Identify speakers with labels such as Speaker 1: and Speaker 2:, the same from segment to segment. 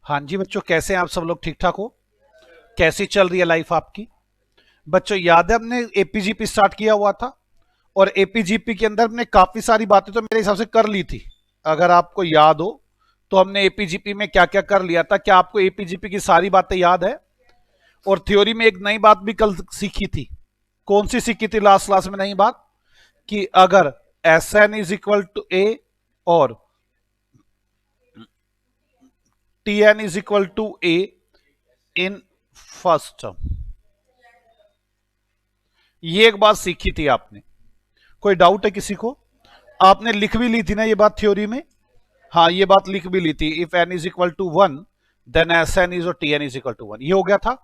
Speaker 1: हाँ जी बच्चों, कैसे हैं आप सब लोग? ठीक ठाक हो? कैसी चल रही है लाइफ आपकी? बच्चों याद है हमने एपीजीपी स्टार्ट किया हुआ था, और एपीजीपी के अंदर हमने काफी सारी बातें तो मेरे हिसाब से कर ली थी। अगर आपको याद हो तो हमने एपीजीपी में क्या क्या कर लिया था। क्या आपको एपीजीपी की सारी बातें याद है? और थ्योरी में एक नई बात भी कल सीखी थी। कौन सी सीखी थी लास्ट क्लास में? नई बात कि अगर S N is equal to A और T N is equal to A in first term, ये एक बात सीखी थी आपने। कोई डाउट है किसी को? आपने लिख भी ली थी ना ये बात थ्योरी में? हाँ, ये बात लिख भी ली थी। If N is equal to one then S N is और T N is equal to one. ये हो गया था।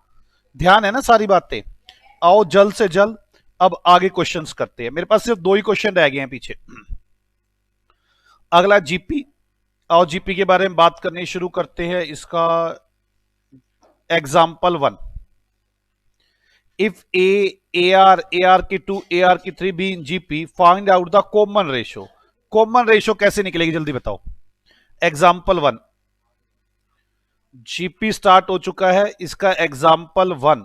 Speaker 1: ध्यान है ना सारी बातें? आओ जल्द से जल्द अब आगे क्वेश्चंस करते हैं। मेरे पास सिर्फ दो ही क्वेश्चन रह गए हैं पीछे। अगला जीपी। आओ जीपी के बारे में बात करनी शुरू करते हैं। इसका example one. If A R की टू ए आर की three be in GP, find out the common ratio. Common ratio कैसे निकलेगी जल्दी बताओ। Example one. जीपी स्टार्ट हो चुका है, इसका एग्जाम्पल वन।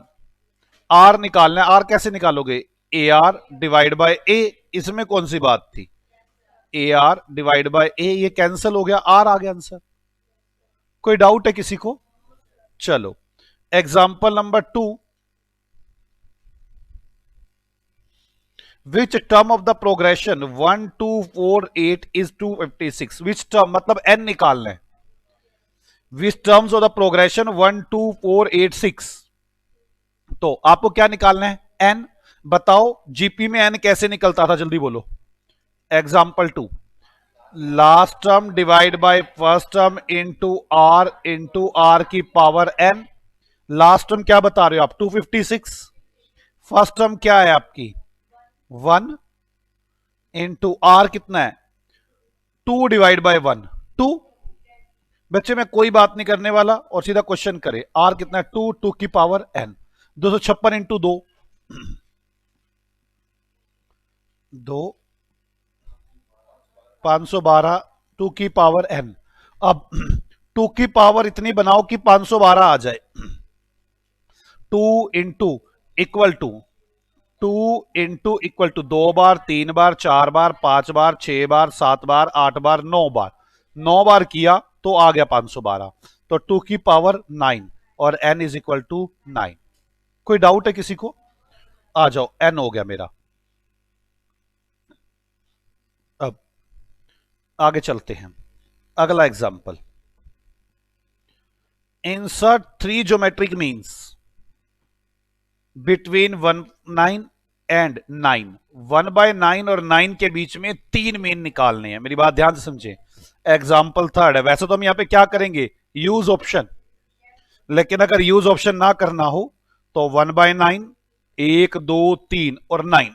Speaker 1: आर निकालना है। आर कैसे निकालोगे? ए आर डिवाइड बाय ए। इसमें कौन सी बात थी? ए आर डिवाइड बाय ए, ये कैंसिल हो गया, आर आ गया आंसर। कोई डाउट है किसी को? चलो example number two. Which term of the progression 1 2 4 8 is 256? Which term मतलब एन निकालना है। विच टर्म्स ऑफ द प्रोग्रेशन 1 2 4 8 6, तो आपको क्या निकालना है? एन। बताओ जीपी में एन कैसे निकलता था, जल्दी बोलो। Example two. Last term divide by first term into R की पावर एन। लास्ट टर्म क्या बता रहे हो आप? 256। फर्स्ट टर्म क्या है आपकी? 1 इंटू आर कितना है? 2 डिवाइड बाय 1, 2। बच्चे मैं कोई बात नहीं करने वाला और सीधा क्वेश्चन करे। आर कितना है? 2, 2 की पावर एन। 256 इंटू 2, 2 512, 2 की पावर एन। अब 2 की पावर इतनी बनाओ कि 512 आ जाए। 2 into equal to 2 into equal to 2 बार, 3 बार, 4 बार, 5 बार, 6 बार, 7 बार, 8 बार, 9 बार। 9 बार किया तो आ गया 512। तो 2 की पावर 9 और n इज इक्वल टू 9। कोई डाउट है किसी को? आ जाओ, n हो गया मेरा। अब आगे चलते हैं। अगला example. Insert 3 geometric means between 9 and 9। 1/9 और 9 के बीच में 3 मीन निकालने हैं। मेरी बात ध्यान से समझे। एग्जाम्पल थर्ड है। वैसे तो हम यहां पे क्या करेंगे? Use option. लेकिन अगर यूज ऑप्शन ना करना हो तो 1/9, 1 2 3 और 9।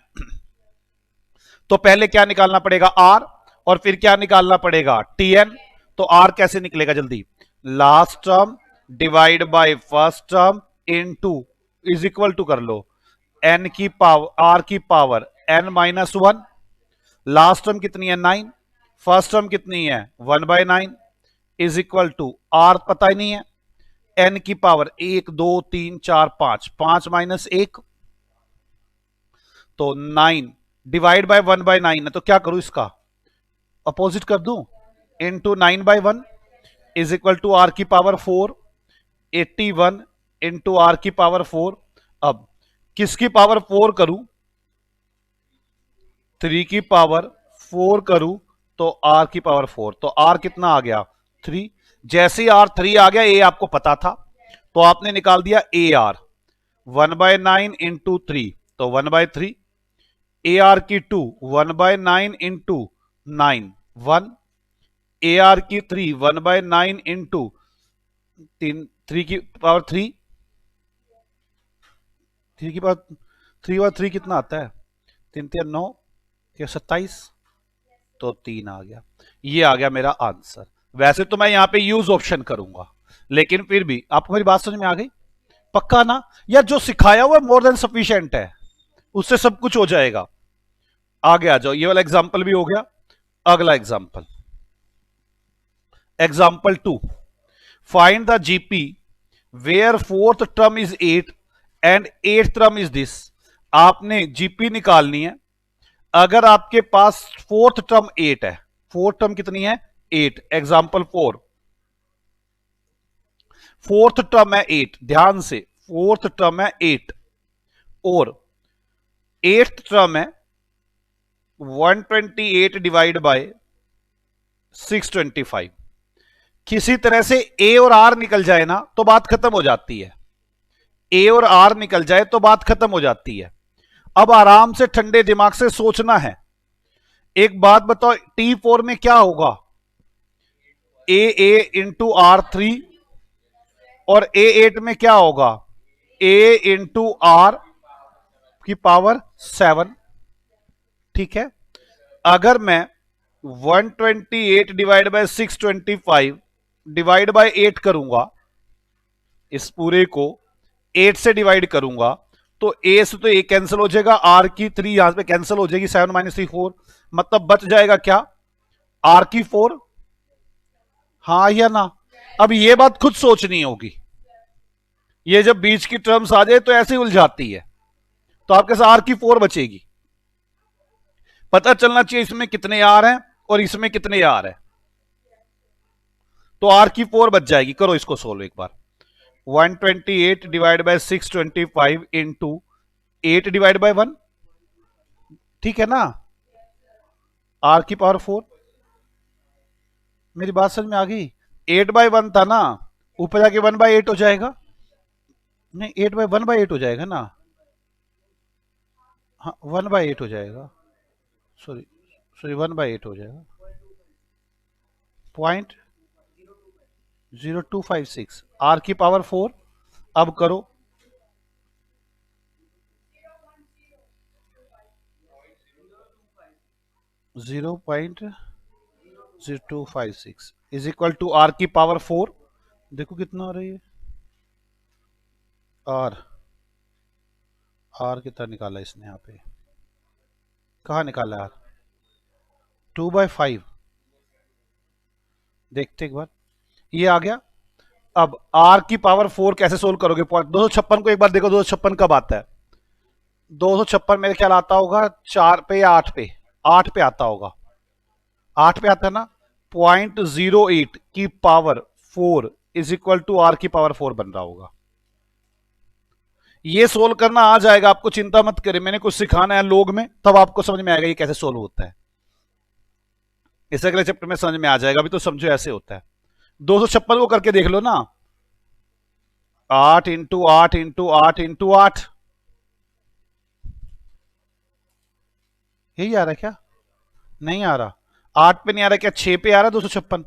Speaker 1: तो पहले क्या निकालना पड़ेगा? आर। और फिर क्या निकालना पड़ेगा? टीएन। तो आर कैसे निकलेगा जल्दी? Last term divide by first term into is equal to कर लो एन की पावर आर की पावर n-1। लास्ट टर्म कितनी है? 9। फर्स्ट टर्म कितनी है? 1/9 इज इक्वल टू आर पता ही नहीं है। एन की पावर 1 2 3 4 5, 5 माइनस 1, तो 9 डिवाइड बाय 1/9 है। तो क्या करूं? इसका अपोजिट कर दूं, into 9/1 is equal to R की पावर 4। 81 इंटू आर की पावर 4। अब किसकी पावर 4 करूं? 3 की पावर 4 करूं तो आर की पावर 4। तो आर कितना आ गया? 3। जैसे ही आर 3 आ गया, ए आपको पता था तो आपने निकाल दिया ए आर। 1/9 इंटू 3 तो 1/3। ए आर की 2 1/9 इंटू 9 1। ए आर की 3 1/9 इंटू 3 की पावर 3। 3 की पावर 3 और 3 कितना आता है? 3 3 9 या 27, तो 3 आ गया। ये आ गया मेरा आंसर। वैसे तो मैं यहां पे यूज ऑप्शन करूंगा, लेकिन फिर भी आपको मेरी बात समझ में आ गई? पक्का ना? या जो सिखाया हुआ मोर देन सफिशिएंट है, उससे सब कुछ हो जाएगा। आगे आ जाओ। ये वाला एग्जाम्पल भी हो गया। अगला example. Example 2। Find the GP where fourth term is 8 and eighth term is this. आपने जीपी निकालनी है अगर आपके पास फोर्थ टर्म 8 है। फोर्थ टर्म कितनी है? 8। एग्जाम्पल 4, फोर्थ टर्म है 8, ध्यान से, फोर्थ टर्म है 8 और एट्थ टर्म है 128 डिवाइड बाय 625। किसी तरह से ए और आर निकल जाए ना तो बात खत्म हो जाती है। ए और आर निकल जाए तो बात खत्म हो जाती है। अब आराम से ठंडे दिमाग से सोचना है। एक बात बताओ, T4 में क्या होगा? ए इंटू R3 और A8 में क्या होगा? ए इंटू आर की पावर 7। ठीक है, अगर मैं 128 डिवाइड बाय 625 डिवाइड बाय 8 करूंगा, इस पूरे को 8 से डिवाइड करूंगा तो ए से तो ए कैंसिल हो जाएगा, आर की 3 यहां पे कैंसिल हो जाएगी, 7 माइनस 3 4, मतलब बच जाएगा क्या? आर की 4। हाँ या ना? अब ये बात खुद सोचनी होगी। ये जब बीच की टर्म्स आ जाए तो ऐसे ही उलझाती है। तो आपके साथ आर की 4 बचेगी। पता चलना चाहिए इसमें कितने आर हैं और इसमें कितने आर है। तो आर की 4 बच जाएगी। करो इसको सोल्व एक बार। 128 divide by 625 into 8 divide by 1, ठीक है ना? आर की पावर 4। मेरी बात समझ में आ गई? 8/1 था ना, ऊपर जाके 1/8 हो जाएगा। नहीं, 8/1/8 हो जाएगा ना। हाँ, 1/8 हो जाएगा। सॉरी सॉरी, 1/8 हो जाएगा। 0.0256 आर की पावर 4। अब करो। Zero point 0256 is equal to R की पावर 4। देखो कितना आ रही है। आर आर कितना निकाला इसने यहाँ पे? कहाँ निकाला आर? 2/5। देखते एक बार, ये आ गया। अब आर की पावर 4 कैसे सोल्व करोगे? 256 को एक बार देखो, 256 कब आता है? 256 मेरे ख्याल आता होगा 4 पे या 8 पे। 8 पे आता होगा। 8 पे आता है ना। 0.08 की power 4 is equal to R की पावर 4 बन रहा होगा। ये सोल्व करना आ जाएगा आपको, चिंता मत करें। मैंने कुछ सिखाना है लोग में, तब आपको समझ में आएगा ये कैसे सोल्व होता है। इस अगले चैप्टर में समझ में आ जाएगा, अभी तो समझो ऐसे होता है। 256 को करके देख लो ना। 8 इंटू 8 इंटू 8 इंटू 8, यही आ रहा है क्या? नहीं आ रहा। 8 पे नहीं आ रहा क्या? 6 पे आ रहा है 256।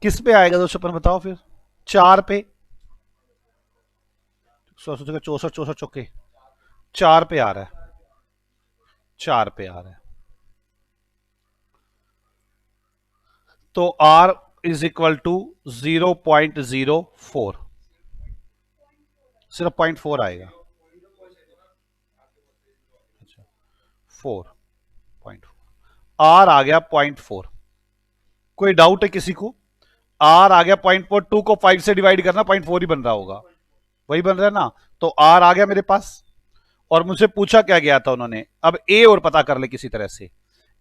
Speaker 1: किस पे आएगा 256 बताओ फिर? 4 पे। 64 64 चौके 4 पे आ रहा है। 4 पे आ रहा है। तो R इज इक्वल टू 0.04, सिर्फ 0.4 आएगा। अच्छा, 4.4 R आ गया 0.4। कोई डाउट है किसी को? R आ गया 0.4। 2 को 5 से डिवाइड करना, 0.4 ही बन रहा होगा। वही बन रहा है ना। तो R आ गया मेरे पास। और मुझे पूछा क्या गया था उन्होंने, अब A और पता कर ले किसी तरह से।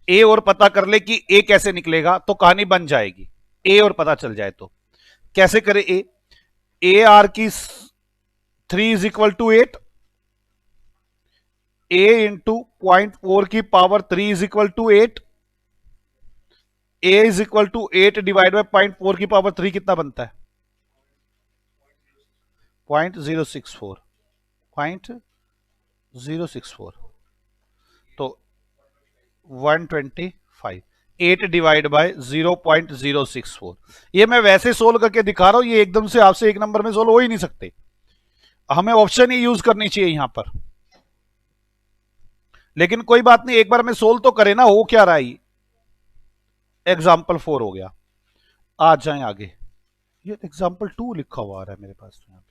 Speaker 1: ए और पता कर ले कि ए कैसे निकलेगा तो कहानी बन जाएगी। ए और पता चल जाए तो कैसे करे? ए आर की 3 is equal to 8, A into 0.4 की power 3 is equal to 8। A is equal to 8 divide by 0.4 की पावर 3 कितना बनता है? 0.064। 0.064 तो 125। 8 डिवाइड बाय 0.064। ये मैं वैसे सोल्व करके दिखा रहा हूं, ये एकदम से आपसे एक नंबर में सोल्व हो ही नहीं सकते। हमें ऑप्शन ही यूज करनी चाहिए यहां पर। लेकिन कोई बात नहीं, एक बार हमें सोल्व तो करे ना। हो क्या रहा है? एग्जाम्पल 4 हो गया। आ जाए आगे। ये एग्जाम्पल 2 लिखा हुआ आ रहा है मेरे पास तो यहाँ पे।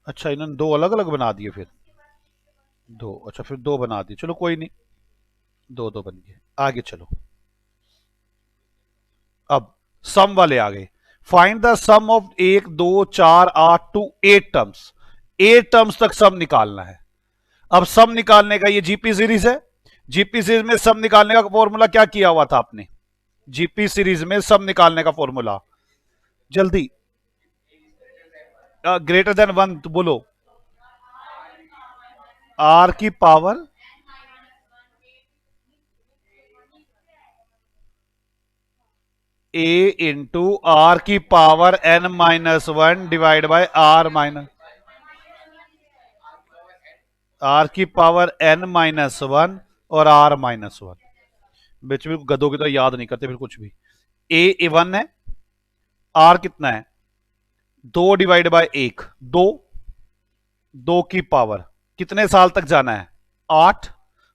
Speaker 1: अच्छा, इन्होंने दो अलग अलग बना दिए फिर। दो, अच्छा फिर दो बना दी, चलो कोई नहीं, दो दो बन गए, आगे चलो। अब सम वाले आ गए। फाइंड द सम ऑफ एक दो चार आठ to eight terms, eight terms तक सम निकालना है। अब सम निकालने का ये जीपी सीरीज है। जीपी सीरीज में सम निकालने का फॉर्मूला क्या किया हुआ था आपने? जीपी सीरीज में सम निकालने का फॉर्मूला, जल्दी। ग्रेटर देन वन तो बोलो। आर की पावर ए इंटू आर की power N minus one divide by R minus, R की पावर एन माइनस वन और आर माइनस वन। बीच में गधों की तो याद नहीं करते फिर कुछ भी। ए वन है, आर कितना है? दो डिवाइड बाय एक, दो, दो की पावर, कितने साल तक जाना है? आठ,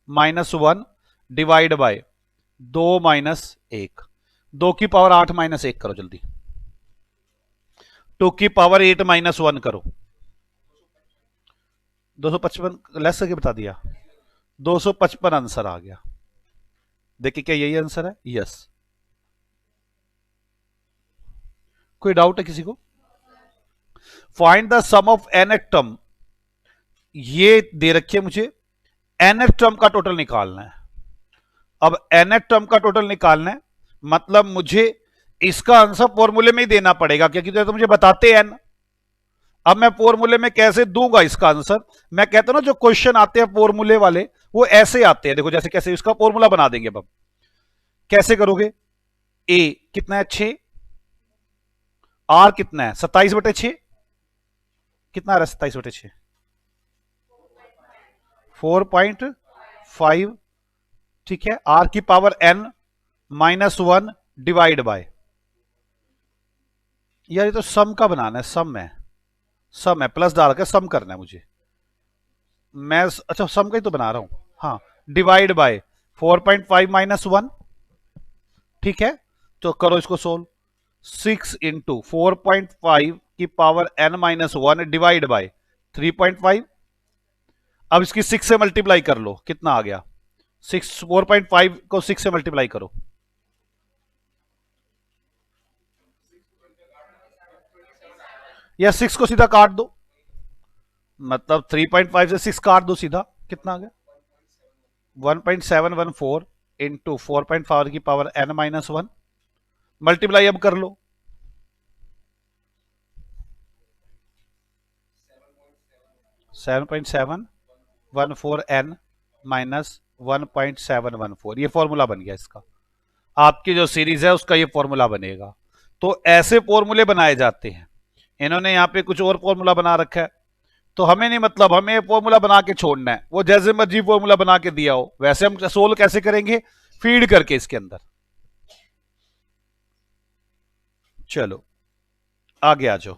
Speaker 1: माइनस वन डिवाइड बाय दो माइनस एक, दो की पावर आठ माइनस एक करो जल्दी, टू की पावर एट माइनस वन करो, 255 लेस करके बता दिया, 255 आंसर आ गया। देखिए क्या यही आंसर है? यस। कोई डाउट है किसी को? Find the some of N term, ये दे रखिए मुझे, एन टर्म का टोटल निकालना है। अब एन टर्म का टोटल निकालना है मतलब मुझे इसका आंसर फॉर्मूले में ही देना पड़ेगा, क्योंकि तो मुझे बताते एन। अब मैं फॉर्मूले में कैसे दूंगा इसका आंसर? मैं कहता हूं ना जो क्वेश्चन आते हैं फॉर्मूले वाले वो ऐसे आते हैं, देखो जैसे कैसे इसका फॉर्मूला बना देंगे। अब कैसे करोगे? ए कितना है? 6, आर कितना है? 27/6, कितना आ रहा है 27/6? 4.5, ठीक है। आर की power N minus one divide by, यार ये तो सम का बनाना है, सम है, सम है, प्लस डाल के सम करना है मुझे। मैं अच्छा सम का ही तो बना रहा हूं, हाँ। डिवाइड बाय 4.5 माइनस वन, ठीक है। तो करो इसको सोल्व। 6 इंटू 4.5 की power n minus one divide bye 3.5। अब इसकी 6 से मल्टीप्लाई कर लो, कितना आ गया? 6, 4.5 को 6 से मल्टीप्लाई करो, या 6 को सीधा काट दो, मतलब 3.5 से 6 काट दो सीधा, कितना आ गया? 1.714 इंटू 4.5 की power n minus one, multiply अब कर लो। 7.714 n माइनस 1.714, ये फॉर्मूला बन गया इसका। आपकी जो सीरीज है उसका ये फॉर्मूला बनेगा। तो ऐसे फॉर्मूले बनाए जाते हैं। इन्होंने यहां पे कुछ और फॉर्मूला बना रखा है, तो हमें नहीं मतलब, हमें फॉर्मूला बना के छोड़ना है। वो जैसे मर्जी फॉर्मूला बना के दिया हो, वैसे हम सोल्व कैसे करेंगे? फीड करके इसके अंदर। चलो आगे आ जाओ।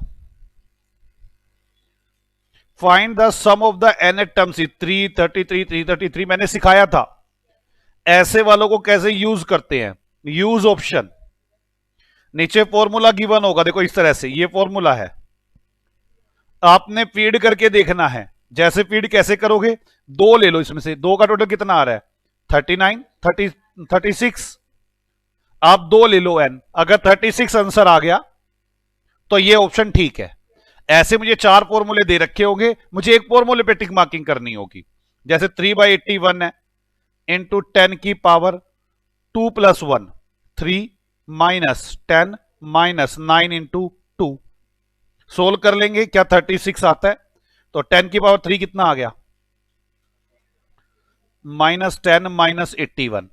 Speaker 1: Find the some of the N terms, 333 333 मैंने सिखाया था। ऐसे वालों को कैसे यूज करते हैं? यूज ऑप्शन, नीचे फॉर्मूला गिवन होगा, देखो इस तरह से ये फॉर्मूला है, आपने फीड करके देखना है। जैसे फीड कैसे करोगे? दो ले लो, इसमें से दो का टोटल कितना आ रहा है? 39, 36। आप दो ले लो एन, अगर 36 आंसर आ गया तो ये ऑप्शन ठीक है। ऐसे मुझे चार फॉर्मूले दे रखे होंगे, मुझे एक फॉर्मूले पे टिक मार्किंग करनी होगी। जैसे 3/81 है इंटू 10 की power 2 plus 1, 3 minus 10 minus 9 into 2। Solve कर लेंगे, क्या 36 आता है? तो 10 की पावर 3 कितना आ गया? माइनस 10 माइनस 81,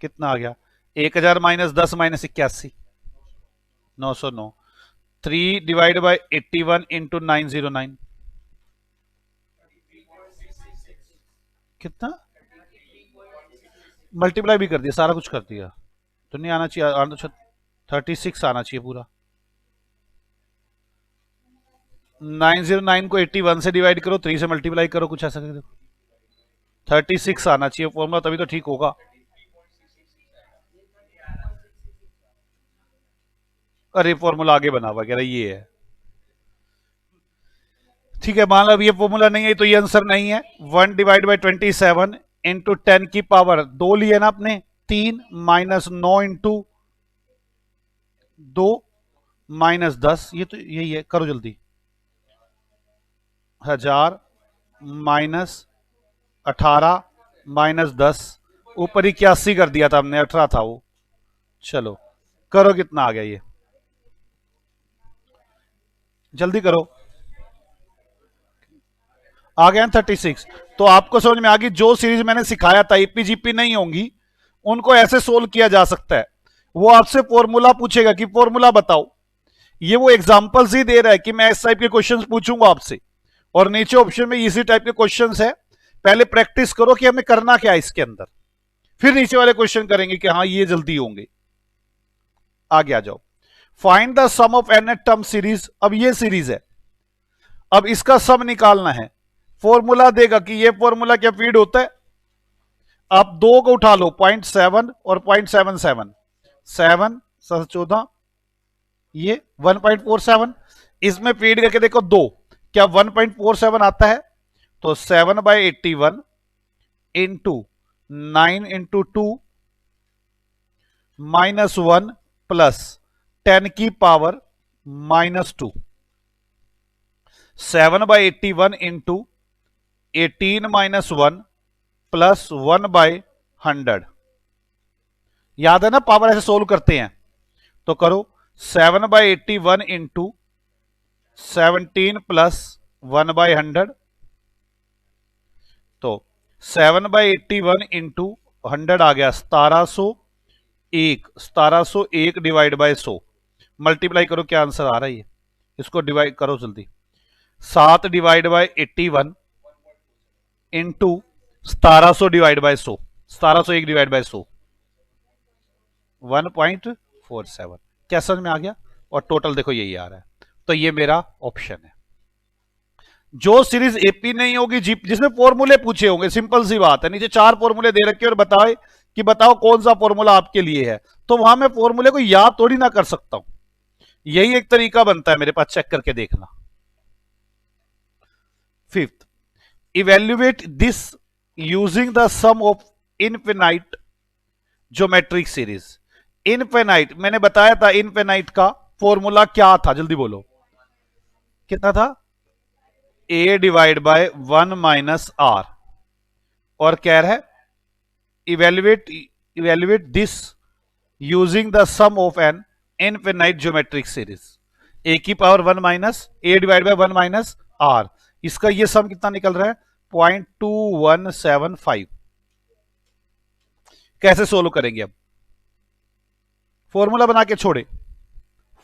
Speaker 1: कितना आ गया? 1000 minus 10 minus 81, 909। 3 divide by 81 into 909, कितना? मल्टीप्लाई भी कर दिया, सारा कुछ कर दिया, तो नहीं आना चाहिए, 36 आना चाहिए पूरा। 909 को 81 से डिवाइड करो, 3 से मल्टीप्लाई करो, कुछ ऐसा कर दो, 36 आना चाहिए फॉर्मूला, तभी तो ठीक होगा। अरे फॉर्मूला आगे बना हुआ, कह रहा ये है ठीक है, मान लो अब ये फॉर्मूला नहीं है तो ये आंसर नहीं है। 1/27 इंटू 10 की पावर 2 लिया ना आपने, 3 माइनस 9 इंटू 2 माइनस 10, ये तो यही है, करो जल्दी। 1000 माइनस 18 माइनस 10, ऊपर 81 कर दिया था हमने, 18 था वो। चलो करो, कितना आ गया ये, जल्दी करो। आ गया 36। तो आपको समझ में आ गई, जो सीरीज मैंने सिखाया था ईपीजीपी नहीं होंगी उनको ऐसे सोल्व किया जा सकता है। वो आपसे फॉर्मूला पूछेगा कि फॉर्मूला बताओ, ये वो एग्जांपल्स ही दे रहा है कि मैं इस टाइप के क्वेश्चंस पूछूंगा आपसे, और नीचे ऑप्शन में इसी टाइप के क्वेश्चंस है। पहले प्रैक्टिस करो कि हमें करना क्या है इसके अंदर, फिर नीचे वाले क्वेश्चन करेंगे कि हाँ ये जल्दी होंगे। आगे आ जाओ। Find the some of N term series. अब ये सीरीज है, अब इसका सम निकालना है। फॉर्मूला देगा कि ये फॉर्मूला क्या फीड होता है, आप दो को उठा लो, 0.7 और 0.77, 7 14, ये 1.47, इसमें फीड करके देखो दो, क्या 1.47 आता है? तो 7/81 इंटू 9 इंटू 2 माइनस 1 प्लस 10 की पावर -2, 7/81 इंटू 18 माइनस 1 प्लस 1/100। याद है ना, पावर ऐसे सोल्व करते हैं, तो करो 7/81 इंटू 17 प्लस 1/100, तो 7/81 इंटू 100 आ गया 1701, 1701 डिवाइड बाय 100, मल्टीप्लाई करो क्या आंसर आ रहा है ये, इसको डिवाइड करो जल्दी। 7 divide by 81 into 1700 divide by 100, 1701 divide by 100, 1.47। क्या समझ में आ गया? और टोटल देखो यही आ रहा है, तो ये मेरा ऑप्शन है। जो सीरीज एपी नहीं होगी जीप, जिसमें फॉर्मूले पूछे होंगे, सिंपल सी बात है, नीचे 4 फॉर्मूले दे रखे और बताए कि बताओ कौन सा फॉर्मूला आपके लिए है, तो वहां मैं फॉर्मूले को याद थोड़ी ना कर सकता हूं। यही एक तरीका बनता है मेरे पास, चेक करके देखना। Fifth, evaluate this using the some of infinite geometric series. Infinite मैंने बताया था, इनफिनाइट का फॉर्मूला क्या था, जल्दी बोलो, कितना था? a divide by 1 minus R, और कह रहा है evaluate this using the some of an infinite geometric series, a की power 1 minus a divide by 1 minus R, इसका ये सम कितना निकल रहा है? 0.2175। कैसे सोल्व करेंगे? अब फॉर्मूला बना के छोड़े,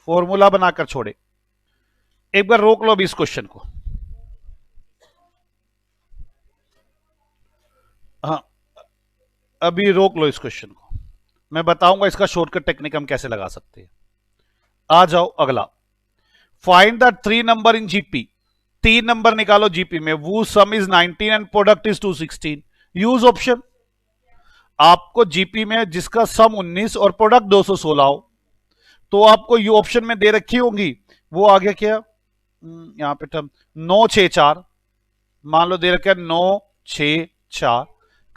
Speaker 1: फॉर्मूला बनाकर छोड़े, एक बार रोक लो अभी इस क्वेश्चन को। हाँ, अभी रोक लो इस क्वेश्चन को, मैं बताऊंगा इसका शॉर्टकट टेक्निक हम कैसे लगा सकते हैं। आ जाओ अगला। Find the 3 number in GP. 3 number निकालो जीपी में, वो सम is 19 and product is 216। Use option. आपको जीपी में जिसका सम 19 और प्रोडक्ट 216 हो, तो आपको यू ऑप्शन में दे रखी होंगी, वो आ गया क्या, यहां पे टर्म 964, मान लो दे रखा है 964,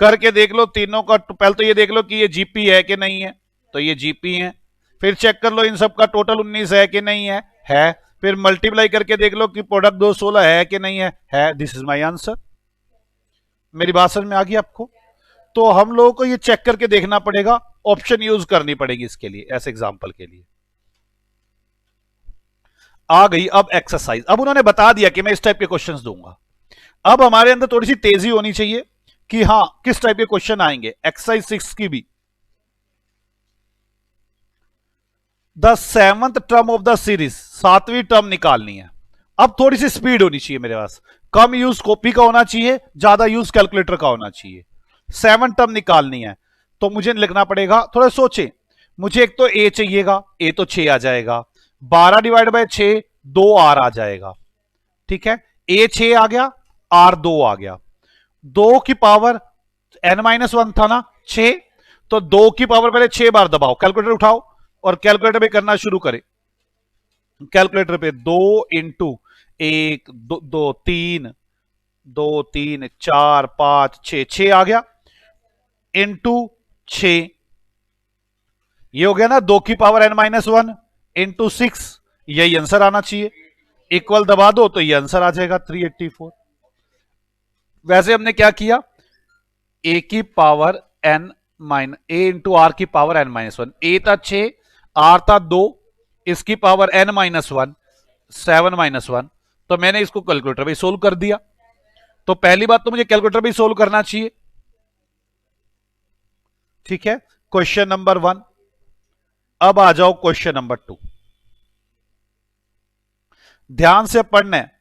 Speaker 1: करके देख लो तीनों का। पहले तो ये देख लो कि ये जीपी है कि नहीं है, तो ये जीपी है। फिर चेक कर लो इन सब का टोटल 19 है कि नहीं है, है। फिर मल्टीप्लाई करके देख लो कि प्रोडक्ट 216 है कि नहीं है। This is my answer. मेरी बात समझ में आ गई आपको? तो हम लोगों को ये चेक करके देखना पड़ेगा, ऑप्शन यूज करनी पड़ेगी इसके लिए, ऐसे एग्जांपल के लिए। आ गई अब एक्सरसाइज। अब उन्होंने बता दिया कि मैं इस टाइप के क्वेश्चंस दूंगा। अब हमारे अंदर थोड़ी सी तेजी होनी चाहिए कि हां किस टाइप के क्वेश्चन आएंगे। एक्सरसाइज 6 की भी, the 7th term of the series, 7वीं टर्म निकालनी है। अब थोड़ी सी स्पीड होनी चाहिए मेरे पास, कम यूज कॉपी का होना चाहिए, ज्यादा यूज कैलकुलेटर का होना चाहिए। 7 टर्म निकालनी है, तो मुझे लिखना पड़ेगा, थोड़ा सोचे। मुझे एक तो ए चाहिएगा, ए तो 6 आ जाएगा, 12 डिवाइड बाय 6 2 आर आ जाएगा, ठीक है। ए 6 आ गया, आर 2 आ गया, 2 की पावर n-1 था ना 6, तो 2 की पावर पहले 6 बार दबाओ, कैलकुलेटर उठाओ और कैलकुलेटर पे करना शुरू करें। कैलकुलेटर पे 2 इंटू एक दो, दो तीन, दो तीन चार पांच छ, छह आ गया इंटू छ, ये हो गया ना 2 की पावर n-1 इंटू 6, यही आंसर आना चाहिए। इक्वल दबा दो तो ये आंसर आ जाएगा 384। वैसे हमने क्या किया, ए की power n minus A into R की पावर n-1, ए था 6, आर था 2, इसकी पावर n-1, 7-1, तो मैंने इसको कैलकुलेटर पे सोल्व कर दिया। तो पहली बात तो मुझे कैलकुलेटर पे सोल्व करना चाहिए, ठीक है। Question number 1। अब आ जाओ क्वेश्चन नंबर 2, ध्यान से पढ़ना है।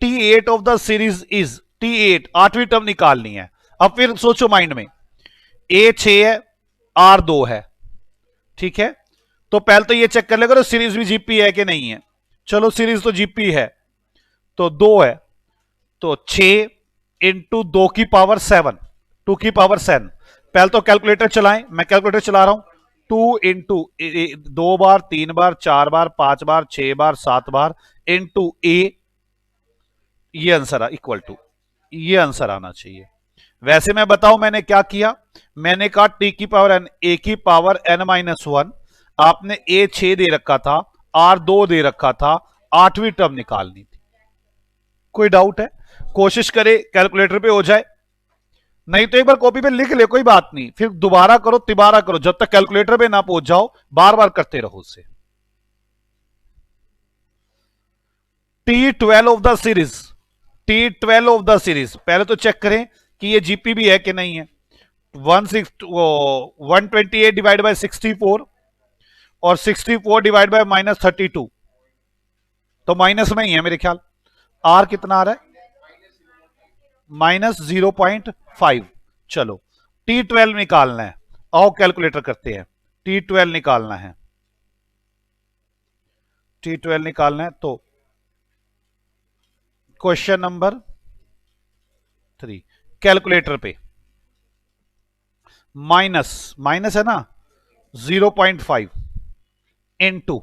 Speaker 1: T8 of the series is T8, 8वीं टर्म निकालनी है। अब फिर सोचो माइंड में, A 6 है, R 2 है, ठीक है। तो पहले तो ये चेक कर लेगा सीरीज भी जीपी है कि नहीं है। चलो सीरीज तो जीपी है, तो 2 है, तो 6 इंटू 2 की पावर 7, 2 की पावर 7। पहले तो कैलकुलेटर चलाएं, मैं कैलकुलेटर चला रहा हूं। 2 इंटू 2 बार, 3 बार, 4 बार, 5 बार, 6 बार, 7 बार इंटू ए, ये आंसर इक्वल टू, ये आंसर आना चाहिए। वैसे मैं बताऊं मैंने क्या किया, मैंने कहा टी की पावर एन, ए की पावर n-1, आपने ए 6 दे रखा था, आर 2 दे रखा था, 8वीं टर्म निकालनी थी। कोई डाउट है? कोशिश करे कैलकुलेटर पे हो जाए, नहीं तो एक बार कॉपी पे लिख ले, कोई बात नहीं, फिर दोबारा करो, तिबारा करो, जब तक कैलकुलेटर पे ना पहुंच जाओ, बार बार करते रहो उसे। T12 of the series, T12 of the series, पहले तो चेक करें कि ये जीपी भी है कि नहीं है। 128 डिवाइड बाय 64 और 64 डिवाइड बाय -32, तो माइनस में ही है मेरे ख्याल। आर कितना आ रहा है, -0.5। चलो T12 निकालना है, आओ कैलकुलेटर करते हैं। T12 निकालना है, T12 निकालना है, तो क्वेश्चन नंबर 3 कैलकुलेटर पे माइनस है ना 0.5 इंटू,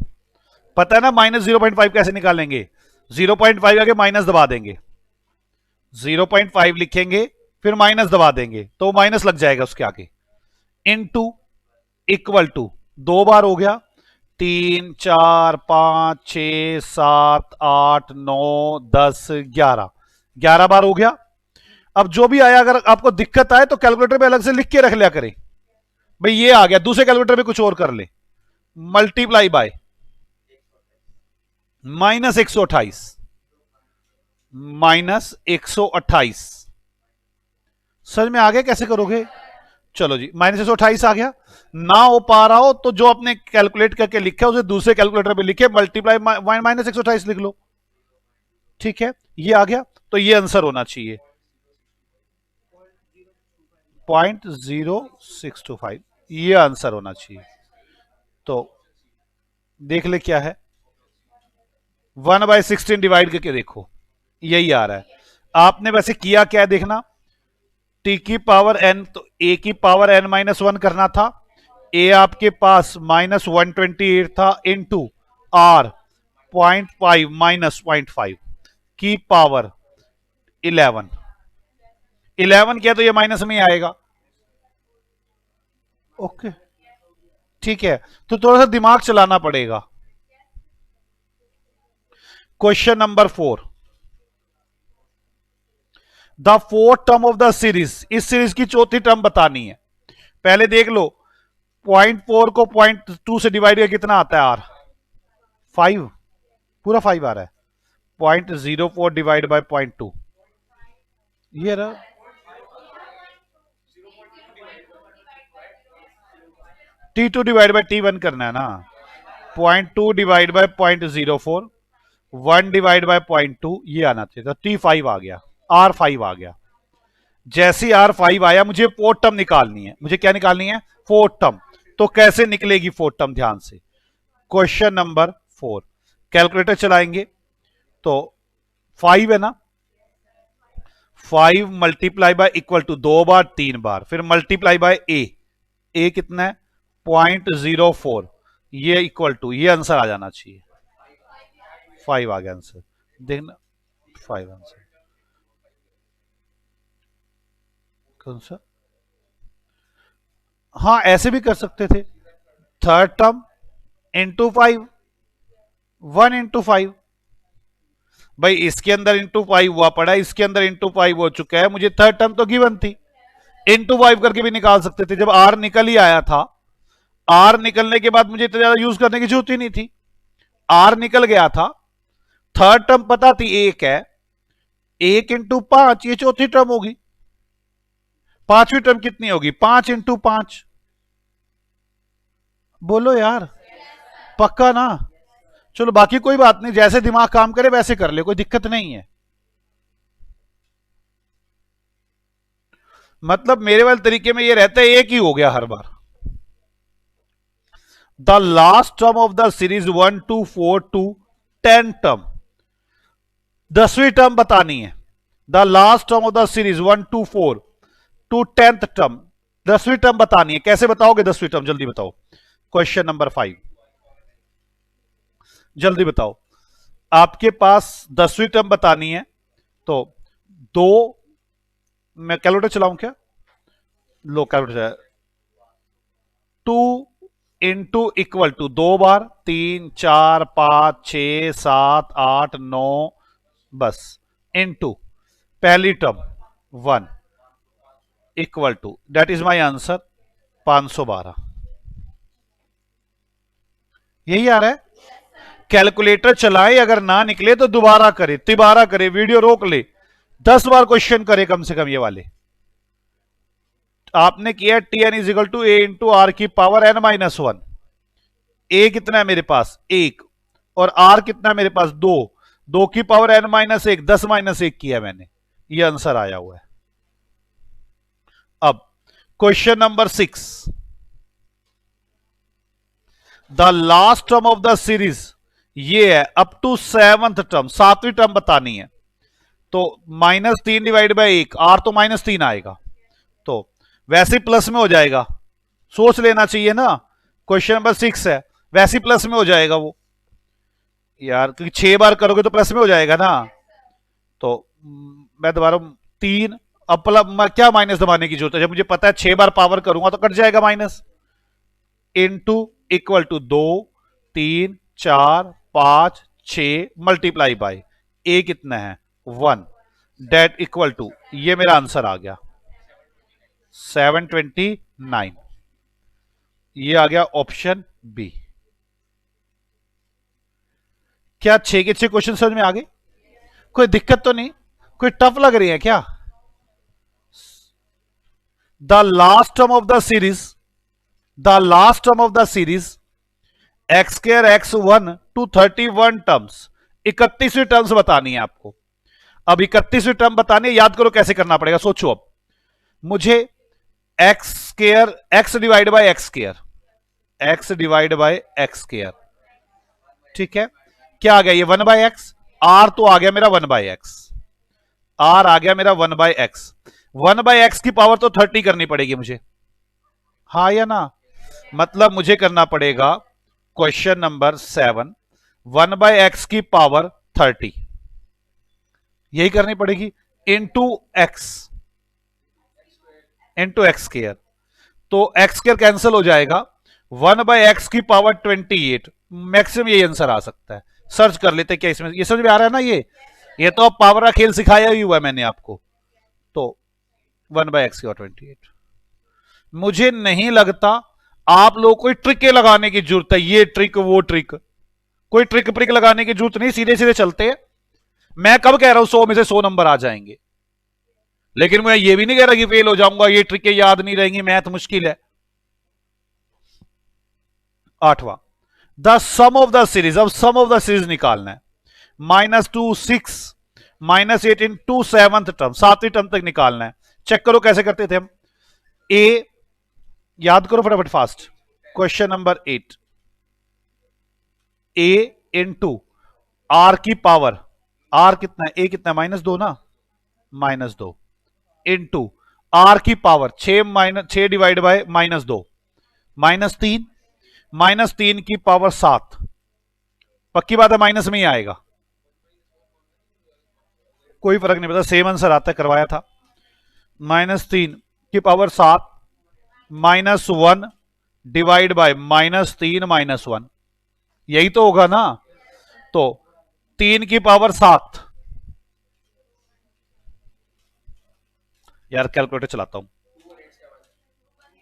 Speaker 1: पता है ना -0.5 कैसे निकालेंगे, 0.5 आगे माइनस दबा देंगे, 0.5 लिखेंगे फिर माइनस दबा देंगे तो माइनस लग जाएगा उसके आगे, इनटू इक्वल टू 2 बार हो गया, 3 4 5 6 7 8 9 10 11, 11 बार हो गया। अब जो भी आया अगर आपको दिक्कत आए तो कैलकुलेटर पे अलग से लिख के रख लिया करें, भाई ये आ गया, दूसरे कैलकुलेटर पे कुछ और कर ले, मल्टीप्लाई बाय -128, -128। समझ में आ गया कैसे करोगे? चलो जी, -128 आ गया। ना हो पा रहा हो तो जो आपने कैलकुलेट करके लिखा है उसे दूसरे कैलकुलेटर पे लिखे, मल्टीप्लाई -128 लिख लो, ठीक है। ये आ गया, तो ये आंसर होना चाहिए 0.0625, ये आंसर होना चाहिए। तो देख ले क्या है, 1/16 डिवाइड करके देखो, यही आ रहा है। आपने वैसे किया क्या है देखना, टी की पावर n, तो ए की पावर n-1 करना था, ए आपके पास -128 था, इंटू आर 0.5 -0.5 की पावर 11, 11 किया तो ये माइनस में ही आएगा, ओके ठीक है। तो थोड़ा सा दिमाग चलाना पड़ेगा। Question number 4, the fourth term of the series, इस सीरीज की चौथी टर्म बतानी है। पहले देख लो, 0.4 को 0.2 से डिवाइड किया कितना आता है, आर 5, पूरा 5 आ रहा है, 0.04 डिवाइड बाय 0.2, ये रहा। T2 डिवाइड बाय T1 करना है ना, 0.2 डिवाइड बाय 0.04, 1 डिवाइड बाय 0.2, ये आना चाहिए, तो T5 आ गया, R5 आ गया। जैसे R5 आया मुझे फोर्थ टर्म निकालनी है, मुझे क्या निकालनी है, फोर्थ टर्म। तो कैसे निकलेगी फोर्थ टर्म, ध्यान से, क्वेश्चन नंबर 4 कैलकुलेटर चलाएंगे, तो 5 है ना, 5 मल्टीप्लाई बाय इक्वल टू 2 बार 3 बार, फिर मल्टीप्लाई बाय ए कितना है 0.04, ये इक्वल टू, ये आंसर आ जाना चाहिए, 5 आ गया आंसर। देखना 5 आंसर कौन सा। हाँ ऐसे भी कर सकते थे, थर्ड टर्म इंटू 5, 1 इंटू 5। भाई इसके अंदर इंटू 5 हुआ पड़ा है, इसके अंदर इंटू 5 हो चुका है, मुझे थर्ड टर्म तो गिवन थी, इंटू 5 करके भी निकाल सकते थे। जब आर निकल ही आया था, आर निकलने के बाद मुझे इतना ज्यादा यूज करने की जरूरत ही नहीं थी, आर निकल गया था। थर्ड टर्म पता थी एक है, 1 इंटू 5 ये चौथी टर्म होगी, पांचवी टर्म कितनी होगी, 5 इंटू 5। बोलो यार, पक्का ना। चलो बाकी कोई बात नहीं, जैसे दिमाग काम करे वैसे कर ले, कोई दिक्कत नहीं है। मतलब मेरे वाले तरीके में ये रहता है एक ही हो गया हर बार। The last term of the series 1 2 4 to 10 term, 10वीं टर्म बतानी है। The last term of the series 1 2 4 to 10th term, 10वीं टर्म बतानी है। कैसे बताओगे 10वीं टर्म, जल्दी बताओ। क्वेश्चन नंबर 5, जल्दी बताओ। आपके पास 10वीं टर्म बतानी है, तो दो, मैं कैलकुलेटर चलाऊं क्या, लो कैलकुलेटर, 2 इंटू इक्वल टू 2 बार, 3 4 5 6 7 8 9, बस, इंटू पहली term 1 equal to, that is my answer 512। यही आ रहा है। कैलकुलेटर चलाए, अगर ना निकले तो दोबारा करे, तिबारा करे, वीडियो रोक ले, 10 बार क्वेश्चन करे कम से कम ये वाले। आपने किया T N is equal to A into R की पावर एन माइनस 1। ए कितना है मेरे पास 1, और आर कितना है मेरे पास 2, 2 की पावर एन माइनस 1, 10 माइनस 1 किया मैंने, ये आंसर आया हुआ है। अब question number 6, the last term of the series ये है अप टू 7th टर्म, 7वीं टर्म बतानी है। तो -3 डिवाइड बाई 1, आर तो -3 आएगा, तो वैसे प्लस में हो जाएगा, सोच लेना चाहिए ना। क्वेश्चन नंबर 6 है, वैसे प्लस में हो जाएगा वो यार, क्योंकि 6 बार करोगे तो प्लस में हो जाएगा ना। तो मैं दोबारा 3, अब क्या माइनस दबाने की जरूरत है, जब मुझे पता है 6 बार पावर करूंगा तो कट जाएगा minus, into equal to 2 3 4 5 6 multiply by ए कितना है 1, डेट इक्वल टू, ये मेरा आंसर आ गया 729। ये आ गया ऑप्शन बी। क्या 6 के 6 क्वेश्चन समझ में आ गए, कोई दिक्कत तो नहीं, कोई टफ लग रही है क्या। The last term of the series, the last term of the series X square x1 to 31 terms, 31वीं टर्म्स बतानी है आपको। अब 31वीं टर्म बतानी है, याद करो कैसे करना पड़ेगा, सोचो। अब मुझे x square, x divide by x square, x divide by x square, ठीक है, क्या आ गया ये 1/x, आर तो आ गया मेरा 1/x, आर आ गया मेरा 1/x, 1/x की पावर तो 30 करनी पड़ेगी मुझे, हाँ या ना। मतलब मुझे करना पड़ेगा क्वेश्चन नंबर 7, 1/x की पावर 30, यही करनी पड़ेगी, into x, into x square, तो एक्स स्क्वायर कैंसिल हो जाएगा, 1/x की पावर 28, मैक्सिमम यही आंसर आ सकता है। सर्च कर लेते क्या इसमें, ये समझ में आ रहा है ना। ये तो अब पावर का खेल सिखाया ही हुआ है मैंने आपको। तो 1/x की 28, मुझे नहीं लगता आप लोग कोई ट्रिक लगाने की जरूरत है, ये ट्रिक वो ट्रिक, कोई ट्रिक प्रिक लगाने की जरूरत नहीं, सीधे सीधे चलते हैं। मैं कब कह रहा हूं 100 में से 100 नंबर आ जाएंगे, लेकिन मैं ये भी नहीं कह रहा कि फेल हो जाऊंगा, ये ट्रिकें याद नहीं रहेंगी, मैथ मुश्किल है। 8वां, the some of the series, अब सम ऑफ द सीरीज निकालना है, -2 6 -8 इंटू 7th टर्म, 7वीं टर्म तक निकालना है। चेक करो कैसे करते थे हम। ए याद करो फटाफट fast, question number 8, A into R की पावर, आर कितना है, ए कितना है -2 ना, -2 इंटू आर की पावर 6 डिवाइड बाय -2, -3, -3 की पावर 7, पक्की बात है माइनस में ही आएगा, कोई फर्क नहीं पड़ता, सेम आंसर आता है, करवाया था। -3 की पावर 7 -1 डिवाइड बाय -3 -1, यही तो होगा ना। तो 3 की पावर 7, यार कैलकुलेटर चलाता हूं,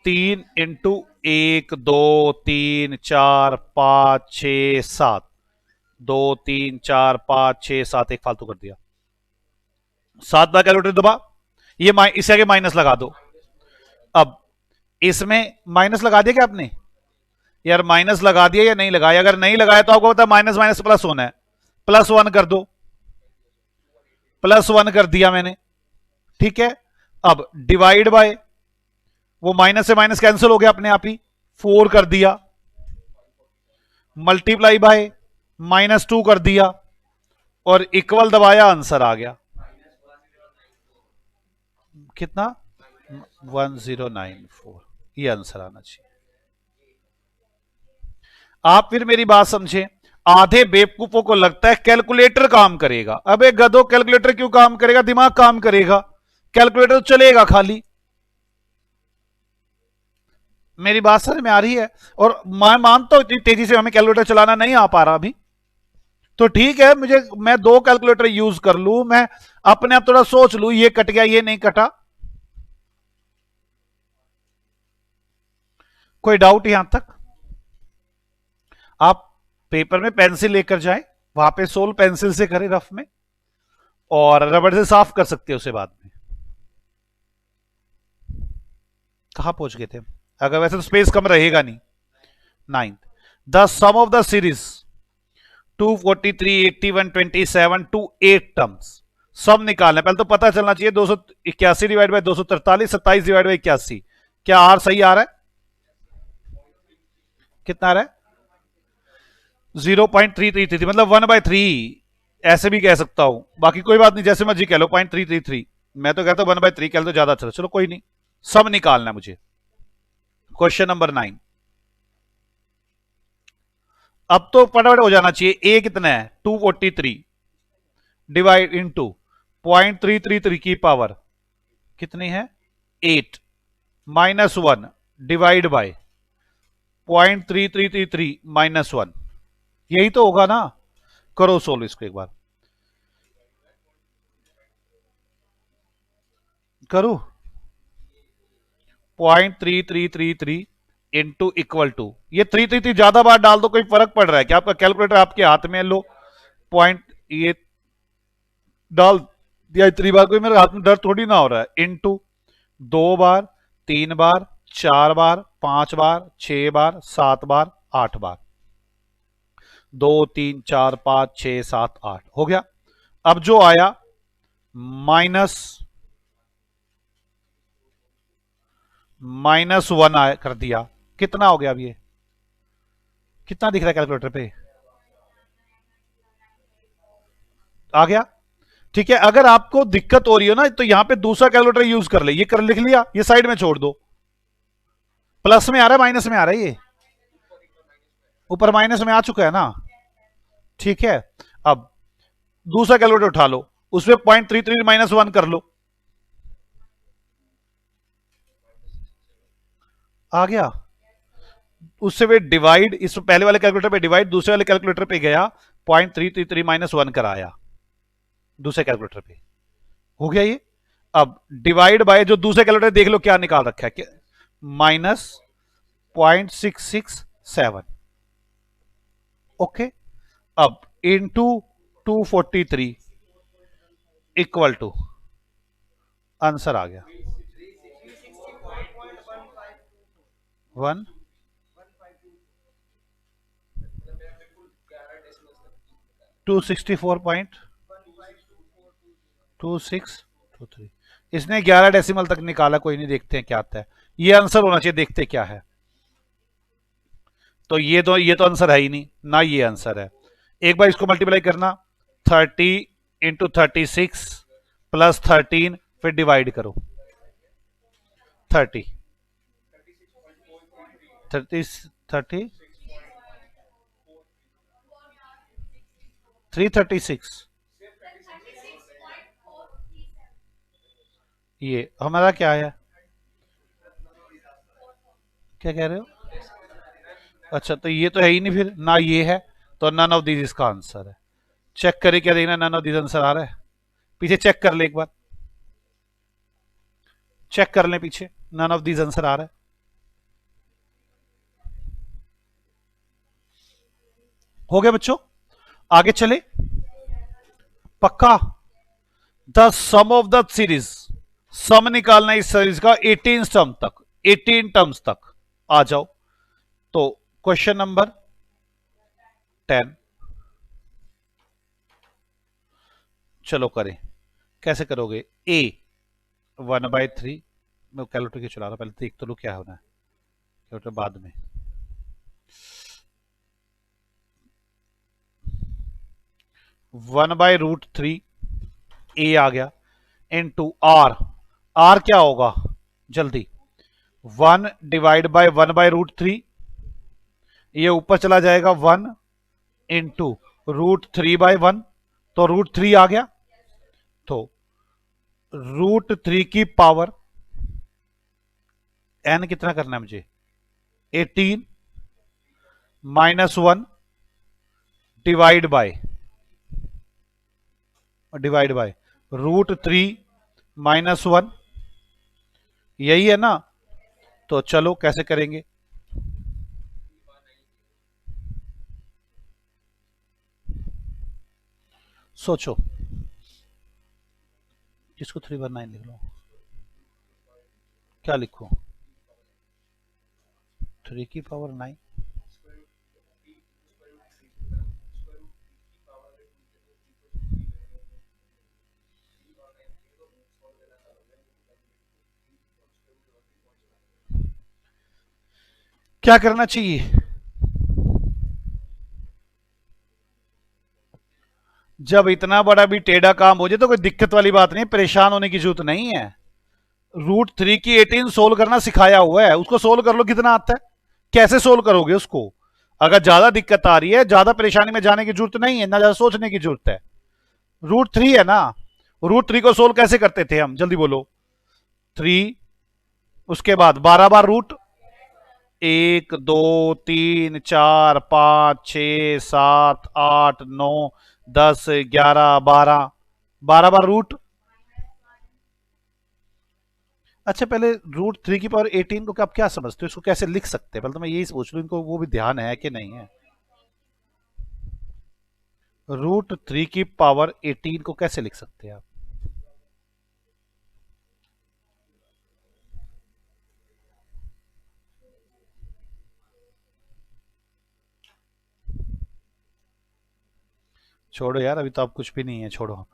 Speaker 1: 3 इंटू 1 2 3 4 5 6 7, 2 3 4 5 6 7, एक फालतू कर दिया, 7 बार कैलकुलेटर दबा, ये इसे आगे माइनस लगा दो। अब इसमें माइनस लगा दिया क्या आपने? यार माइनस लगा दिया या नहीं लगाया? अगर नहीं लगाया तो आपको पता है माइनस माइनस प्लस होना है, +1 कर दो, +1 कर दिया मैंने, ठीक है। अब डिवाइड बाय, वो माइनस से माइनस कैंसिल हो गया अपने आप ही, 4 कर दिया, मल्टीप्लाई बाय -2 कर दिया, और इक्वल दबाया, आंसर आ गया कितना? 1094, ये आंसर आना चाहिए। आप फिर मेरी बात समझे, आधे बेवकूफों को लगता है कैलकुलेटर काम करेगा। अबे गधो, कैलकुलेटर क्यों काम करेगा? दिमाग काम करेगा, कैलकुलेटर तो चलेगा खाली। मेरी बात समझ में आ रही है? और मैं मानता हूं इतनी तेजी से हमें कैलकुलेटर चलाना नहीं आ पा रहा अभी, तो ठीक है, मैं 2 कैलकुलेटर यूज कर लूं, मैं अपने आप थोड़ा सोच लूं, ये कट गया ये नहीं कटा। कोई डाउट यहां तक? आप पेपर में पेंसिल लेकर जाएं, वहां पे सोल पेंसिल से करें रफ में, और रबड़ से साफ कर सकते हो उसे बाद में। कहां पहुंच गए थे? अगर वैसे तो स्पेस कम रहेगा नहीं। 9th, the some of the series 243 81 27 to 8 terms, sum निकालना। पहले तो पता चलना चाहिए 281 डिवाइड बाय 243, 27 डिवाइड बाय 81, क्या आर सही आ रहा है? कितना आ रहा है? 0.333, मतलब 1/3, ऐसे भी कह सकता हूं, बाकी कोई बात नहीं, जैसे मर्जी कह लो, 0.333। मैं तो कहता हूं 1/3 कह लो तो ज्यादा अच्छा, चलो कोई नहीं। सम निकालना मुझे। क्वेश्चन नंबर 9, अब तो फटाफट हो जाना चाहिए। ए कितना है? 243 डिवाइड इंटू 0.333 की पावर कितनी है? 8 -1 डिवाइड बाय 0.3333 -1, यही तो होगा ना। करो सोल्व इसको एक बार, करो। 0.3333 इंटू इक्वल टू, ये 333 ज्यादा बार डाल दो, कोई फर्क पड़ रहा है क्या? आपका कैलकुलेटर आपके हाथ में, लो पॉइंट, ये डाल दिया इतनी बार, कोई मेरे हाथ में दर्द थोड़ी ना हो रहा है। इंटू 2 बार, 3 बार, 4 बार, 5 बार, 6 बार, 7 बार, 8 बार, 2 3 4 5 6 7 8 हो गया। अब जो आया -1 आया कर दिया, कितना हो गया? अब ये कितना दिख रहा है कैलकुलेटर पे? आ गया, ठीक है। अगर आपको दिक्कत हो रही हो ना, तो यहां पे दूसरा कैलकुलेटर यूज कर ले, ये कर लिख लिया, ये साइड में छोड़ दो। प्लस में आ रहा है माइनस में आ रहा है? ये ऊपर माइनस में आ चुका है ना, ठीक है। अब दूसरा कैलकुलेटर उठा लो, उसमें 0.33 -1 कर लो, आ गया। उससे वे डिवाइड, इस पहले वाले कैलकुलेटर पे डिवाइड, दूसरे वाले कैलकुलेटर पे गया, 0.333 -1 कराया दूसरे कैलकुलेटर पे, हो गया ये। अब डिवाइड बाय, जो दूसरे कैलकुलेटर देख लो क्या निकाल रखा है, -0.667, ओके। अब इंटू 243 इक्वल टू, आंसर आ गया 1 264.2623। इसने 11 डेसिमल तक निकाला, कोई नहीं, देखते हैं क्या आता है। ये आंसर होना चाहिए, देखते क्या है। तो ये तो आंसर है ही नहीं ना, ये आंसर है। एक बार इसको मल्टीप्लाई करना, 30 इंटू 36 प्लस 13, फिर डिवाइड करो, 30 30 30 336 ये हमारा क्या है, क्या कह रहे हो? अच्छा तो ये तो है ही नहीं फिर ना, ये है, तो नन ऑफ दीज इसका आंसर है। चेक करे क्या देखना नन ऑफ दीज आंसर आ रहा है। पीछे चेक कर ले एक बार, चेक कर ले पीछे, नन ऑफ दीज आंसर आ रहा है। हो गया बच्चों, आगे चले, पक्का। द सम ऑफ द सीरीज, सम निकालना है इस सीरीज का 18 टर्म तक, 18 टर्म्स तक। आ जाओ, तो क्वेश्चन नंबर 10, चलो करें। कैसे करोगे? ए 1/3, मैं कैलकुलेटर की चला रहा, पहले देख तो लो क्या होना है, कैलकुलेटर बाद में। 1/√3 ए आ गया, इनटू आर, आर क्या होगा जल्दी, 1/1/√3, ये ऊपर चला जाएगा 1 इंटू √3/1, तो √3 आ गया, तो √3 की पावर एन कितना करना है मुझे, 18 -1 डिवाइड बाय √3 -1, यही है ना। तो चलो कैसे करेंगे, सोचो, किसको 3/9 लिख लो, क्या लिखो, 3 की पावर 9, क्या करना चाहिए? जब इतना बड़ा भी टेढ़ा काम हो जाए तो कोई दिक्कत वाली बात नहीं, परेशान होने की जरूरत नहीं है। √3 की 18 सोल्व करना सिखाया हुआ है, उसको सोल्व कर लो, कितना आता है, कैसे सोल्व करोगे उसको। अगर ज्यादा दिक्कत आ रही है, ज्यादा परेशानी में जाने की जरूरत नहीं है, ना ज्यादा सोचने की जरूरत है। √3 है ना, √3 को सोल्व कैसे करते थे हम, जल्दी बोलो। 3, उसके बाद 12 बार रूट, 1 2 3 4 5 6 7 8 9 10 11 12, 12 बार रूट। अच्छा पहले √3 की पावर 18 को आप क्या समझते हो, इसको कैसे लिख सकते हैं, पहले तो मैं यही सोच लूं, इनको वो भी ध्यान है कि नहीं है। √3 की पावर 18 को कैसे लिख सकते हैं आप? छोड़ो यार, अभी तो आप कुछ भी नहीं है, छोड़ो,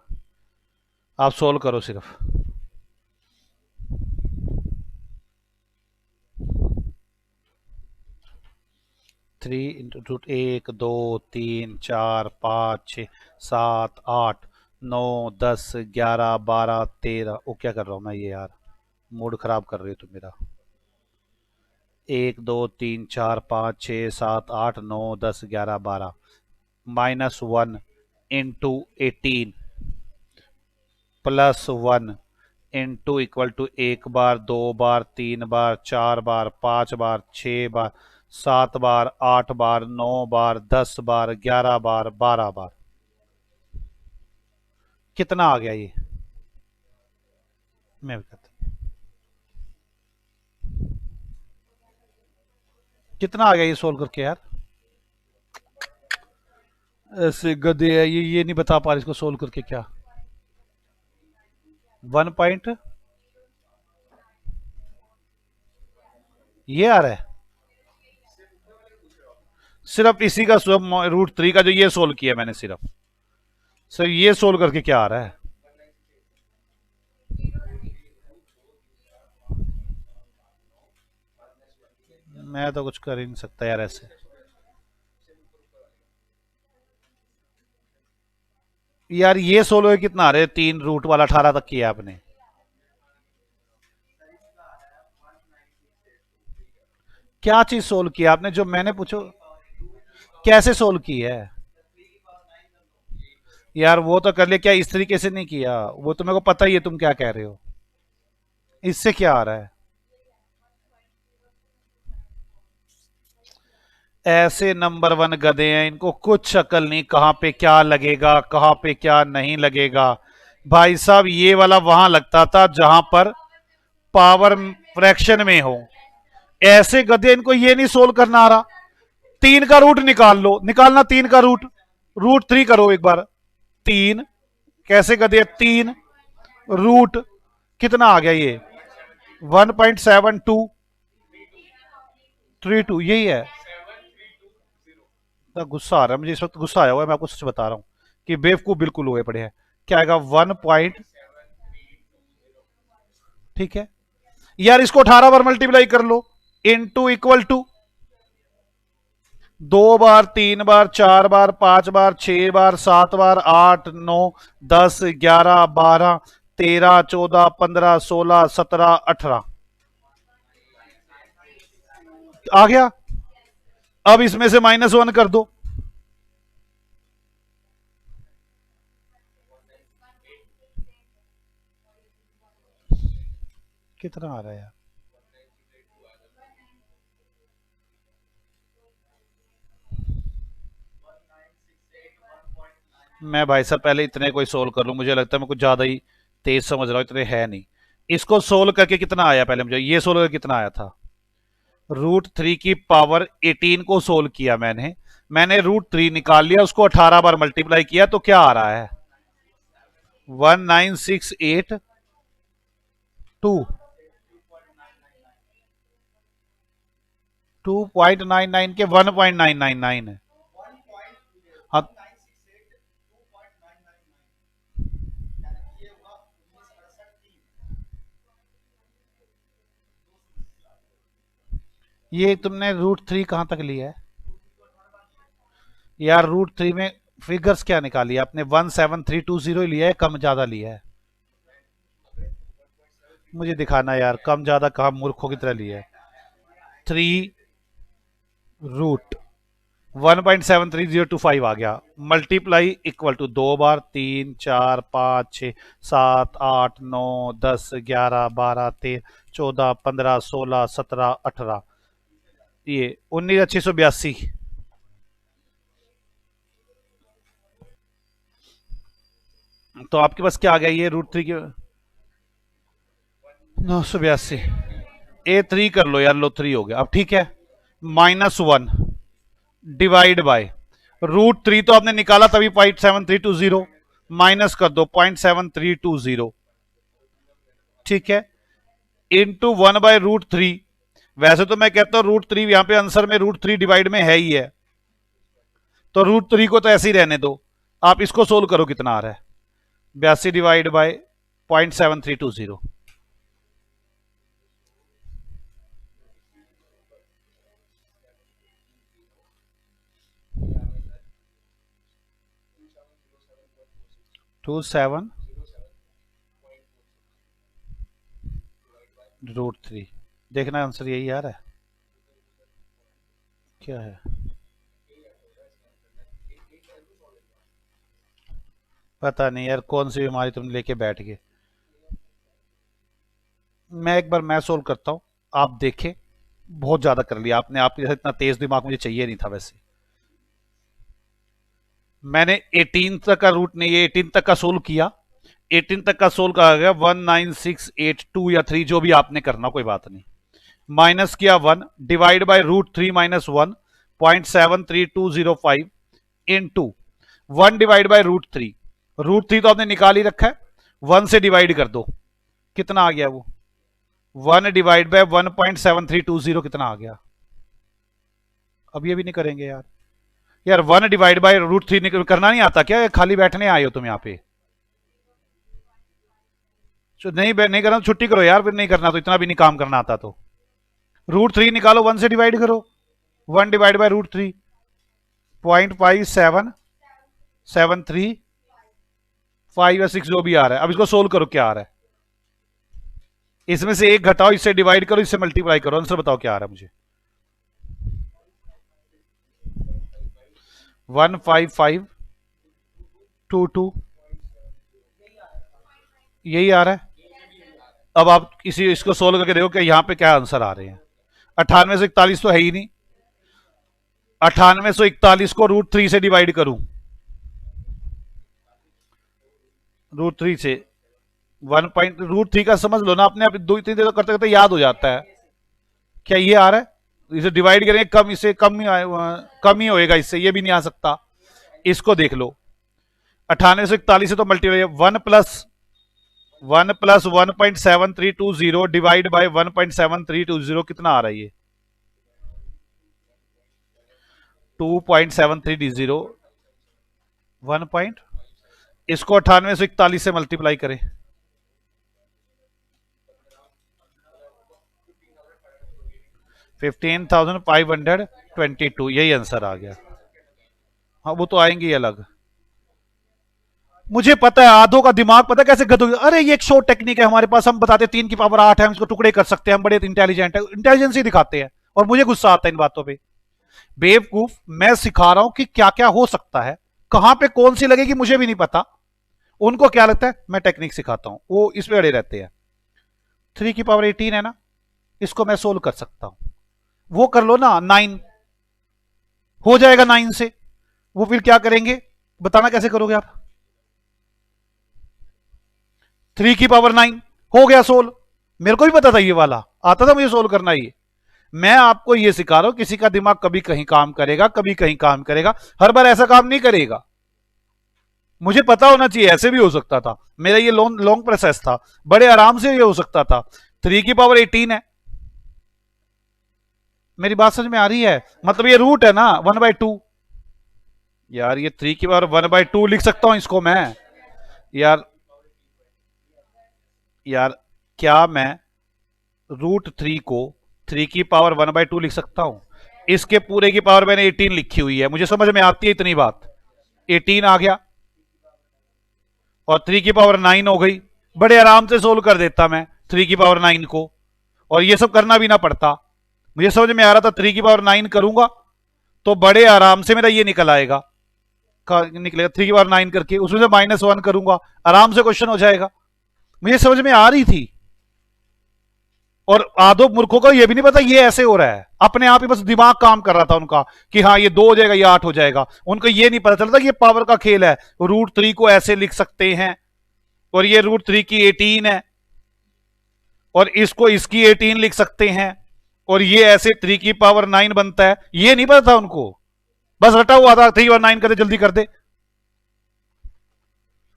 Speaker 1: आप सोल्व करो सिर्फ। 3 × 1 2 3 4 5 6 7 8 9 10 11 12 13, वो क्या कर रहा हूँ मैं ये यार, मूड खराब कर रही हो तुम मेरा। 1 2 3 4 5 6 7 8 9 10 11 12, -1 इंटू 18 +1 इंटू इक्वल टू 1 बार 2 बार 3 बार 4 बार 5 बार 6 बार 7 बार 8 बार 9 बार 10 बार 11 बार 12 बार, कितना आ गया ये, मैं कहता कितना आ गया ये सोल्व करके यार, ऐसे गधे है ये नहीं बता पा रहे इसको सोल्व करके क्या। 1 पॉइंट ये आ रहा है, सिर्फ इसी का √3 का जो ये सोल्व किया मैंने, सिर्फ सर ये सोल्व करके क्या आ रहा है। मैं तो कुछ कर ही नहीं सकता यार ऐसे। यार ये सोल्व कितना आ रहा है, 3 रूट वाला 18 तक किया आपने, क्या चीज सोल्व किया आपने जो मैंने पूछो, कैसे सोल्व की है। यार वो तो कर लिया, क्या इस तरीके से नहीं किया, वो तो मेरे को पता ही है तुम क्या कह रहे हो। इससे क्या आ रहा है? ऐसे नंबर वन गधे हैं, इनको कुछ अकल नहीं, कहां पे क्या लगेगा कहां पे क्या नहीं लगेगा। भाई साहब ये वाला वहां लगता था जहां पर पावर फ्रैक्शन में हो। ऐसे गधे, इनको ये नहीं सोल्व करना आ रहा। तीन का रूट निकाल लो, निकालना तीन का रूट। रूट थ्री करो एक बार। तीन, कैसे गधे? तीन रूट कितना आ गया ये? 1.7232, यही है। गुस्सा आ रहा है मुझे इस वक्त, गुस्सा आया हुआ है, मैं आपको सच बता रहा हूं कि बेवकूफ बिल्कुल हुए पड़े हैं। क्या आएगा? 1 पॉइंट, ठीक है यार, इसको 18 बार मल्टीप्लाई कर लो। इनटू इक्वल टू 2 बार, 3 बार, 4 बार, 5 बार, 6 बार, 7 बार, 8, 9, 10, 11, 12, 13, 14, 15, 16, 17, 18 आ गया। अब इसमें से -1 कर दो। कितना आ रहा है यार? मैं भाई साहब पहले इतने कोई सोल्व कर लूं, मुझे लगता है मैं कुछ ज्यादा ही तेज समझ रहा हूं, इतने है नहीं। इसको सोल्व करके कितना आया? पहले मुझे ये सोल्व करके कितना आया था? √3 की पावर 18 को सोल्व किया मैंने। मैंने √3 निकाल लिया, उसको 18 बार मल्टीप्लाई किया, तो क्या आ रहा है? 19682। 2.99 के 1.999 है। हाँ, ये तुमने √3 कहां तक लिया है यार? √3 में फिगर्स क्या निकाली आपने? 17320 लिया है, कम ज्यादा लिया है? मुझे दिखाना यार, कम ज्यादा कहा, मूर्खों की तरह लिया है। 3 √1.73025 आ गया। मल्टीप्लाई इक्वल टू 2 बार, 3, 4, 5, 6, 7, 8, 9, 10, 11, 12, 13, 14, 15, 16, 17, 18। ये 19,682। तो आपके पास क्या आ गया ये √3 के? 982। A3 कर लो यार, लो 3 हो गया अब, ठीक है। -1 डिवाइड बाय √3 तो आपने निकाला तभी 0.7320, माइनस कर दो 0.7320, ठीक है। इंटू 1/√3। वैसे तो मैं कहता हूं √3 यहां पे आंसर में √3 डिवाइड में है ही है, तो √3 को तो ऐसे ही रहने दो। आप इसको सोल्व करो, कितना आ रहा है? 82 डिवाइड बाय 0.7320। 27√3। देखना आंसर यही आ रहा है? क्या है? पता नहीं यार, कौन सी बीमारी तुम लेके बैठ गए। मैं एक बार मैं सोल्व करता हूं, आप देखें। बहुत ज्यादा कर लिया आपने, आपके जैसा इतना तेज दिमाग मुझे चाहिए नहीं था वैसे। मैंने 18 तक का रूट नहीं, ये 18 तक का सोल्व किया। 18 तक का सोल्व कहा गया 19682 या 3, जो भी आपने करना, कोई बात नहीं। माइनस किया 1 divide by √3 -1 0.73205 into 1 divide by √3। √3 तो आपने निकाल ही रखा है, 1 से डिवाइड कर दो, कितना आ गया वो? 1 डिवाइड बाय 1.7320 कितना आ गया? अब ये भी नहीं करेंगे यार। यार 1 डिवाइड बाय √3 करना नहीं आता क्या? खाली बैठने आए हो तुम यहाँ पे? नहीं करना तो छुट्टी करो यार, फिर नहीं करना तो, इतना भी नहीं काम करना आता तो। √3 निकालो, 1 से डिवाइड करो। 1 डिवाइड बाय √3 0.5773 5 या 6 जो भी आ रहा है। अब इसको सोल्व करो, क्या आ रहा है? इसमें से एक घटाओ, इससे डिवाइड करो, इससे मल्टीप्लाई करो, आंसर बताओ क्या आ रहा है मुझे? 15522, यही आ रहा है। अब आप इसी इसको सोल्व करके देखो कि यहां पे क्या आंसर आ रहे हैं। 9841 तो है ही नहीं। 9841 को √3 से डिवाइड करूं, √3 से 1 का समझ लो ना, अपने आप दो इतनी देर करते करते याद हो जाता है। क्या ये आ रहा है? इसे डिवाइड करेंगे कम, इसे कम ही कम ही होएगा, इससे ये भी नहीं आ सकता। इसको देख लो, 9841 से तो मल्टीप्लाई 1 प्लस 1.7320 डिवाइड बाय 1.7320 कितना आ रहा है ये? 2.7320 1 पॉइंट, इसको 9841 से मल्टीप्लाई करें, 15,522, यही आंसर आ गया। हाँ वो तो आएंगे अलग। मुझे पता है आधों का दिमाग पता है कैसे गधो, अरे ये एक शॉर्ट टेक्निक है हमारे पास, हम बताते 3 की पावर 8 है, हम इसको टुकड़े कर सकते हैं, हम बड़े इंटेलिजेंट है, इंटेलिजेंस ही दिखाते हैं, और मुझे गुस्सा आता है इन बातों पे। बेवकूफ, मैं सिखा रहा हूं कि क्या क्या हो सकता है, कहां पे कौन सी लगेगी मुझे भी नहीं पता, उनको क्या लगता है मैं टेक्निक सिखाता हूं, वो इस पे अड़े रहते हैं। 3 की पावर 18 है ना, इसको मैं सोल्व कर सकता हूं, वो कर लो ना, 9 हो जाएगा 9 से। वो फिर क्या करेंगे बताना, कैसे करोगे आप? 3 की पावर 9 हो गया सोल्व। मेरे को भी पता था ये वाला, आता था मुझे सोल्व करना ये। मैं आपको ये सिखा रहा हूं, किसी का दिमाग कभी कहीं काम करेगा, कभी कहीं काम करेगा, हर बार ऐसा काम नहीं करेगा। मुझे पता होना चाहिए, ऐसे भी हो सकता था, मेरा ये लॉन्ग लॉन्ग प्रोसेस था, बड़े आराम से ये हो सकता था। 3 की पावर 18 है, मेरी बात समझ में आ रही है? मतलब ये रूट है ना 1/2। यार ये 3 की पावर 1/2 लिख सकता हूं इसको मैं। यार यार क्या मैं √3 को 3 की पावर 1/2 लिख सकता हूं? इसके पूरे की पावर मैंने 18 लिखी हुई है, मुझे समझ में आती है इतनी बात। 18 आ गया और 3 की पावर 9 हो गई, बड़े आराम से सोल्व कर देता मैं 3 की पावर 9 को, और ये सब करना भी ना पड़ता। मुझे समझ में आ रहा था 3 की पावर 9 करूंगा तो बड़े आराम से मेरा ये निकल आएगा, निकलेगा 3 की पावर 9 करके, उसमें से -1 करूंगा, आराम से क्वेश्चन हो जाएगा। मुझे समझ में आ रही थी। और आधो मूर्खों को यह भी नहीं पता ये ऐसे हो रहा है, अपने आप ही बस दिमाग काम कर रहा था उनका कि हाँ ये 2 हो जाएगा, ये 8 हो जाएगा, उनको ये नहीं पता चलता कि ये पावर का खेल है। √3 को ऐसे लिख सकते हैं, और ये √3 की 18 है, और इसको इसकी 18 लिख सकते हैं, और ये ऐसे 3 की पावर 9 बनता है, ये नहीं पता था उनको, बस रटा हुआ था 3 और 9 कर दे, जल्दी कर दे।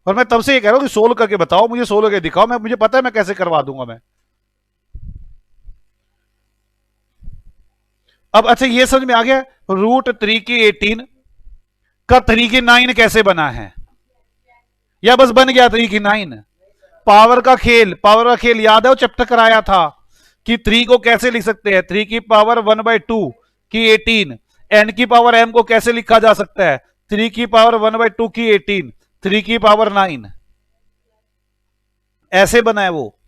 Speaker 1: और मैं तब से ये कह रहा हूं कि सोल्व करके बताओ, मुझे सोल्व करके दिखाओ, मैं मुझे पता है मैं कैसे करवा दूंगा मैं। अब अच्छा ये समझ में आ गया √3 की 18 का 3 की 9 कैसे बना है, या बस बन गया 3 की 9? पावर का खेल, पावर का खेल याद है, वो चैप्टर कराया था कि 3 को कैसे लिख सकते हैं, 3 की पावर 1/2 की 18, n की पावर m को कैसे लिखा जा सकता है, 3 की पावर 1/2 की 18, 3 की पावर 9, ऐसे बना है वो।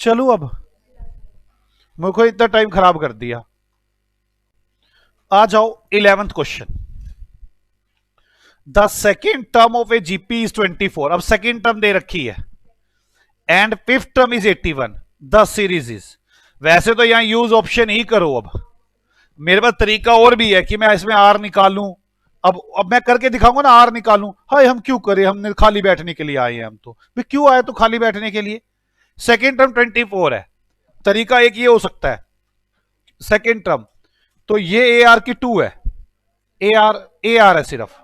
Speaker 1: चलो अब मेरे को इतना टाइम खराब कर दिया, आ जाओ 11th question. The second term of A GP is 24, अब सेकेंड टर्म दे रखी है, and fifth term is 81, the series is. वैसे तो यहां यूज ऑप्शन ही करो, अब मेरे पास तरीका और भी है कि मैं इसमें आर निकालूं, अब मैं करके दिखाऊंगा ना आर निकालूं। हाय हम क्यों करें, हमने खाली बैठने के लिए आए हैं, हम तो भी क्यों आए तो खाली बैठने के लिए। सेकेंड टर्म 24 है, तरीका एक ये हो सकता है, सेकेंड टर्म तो ये ए आर की 2 है, ए आर है सिर्फ,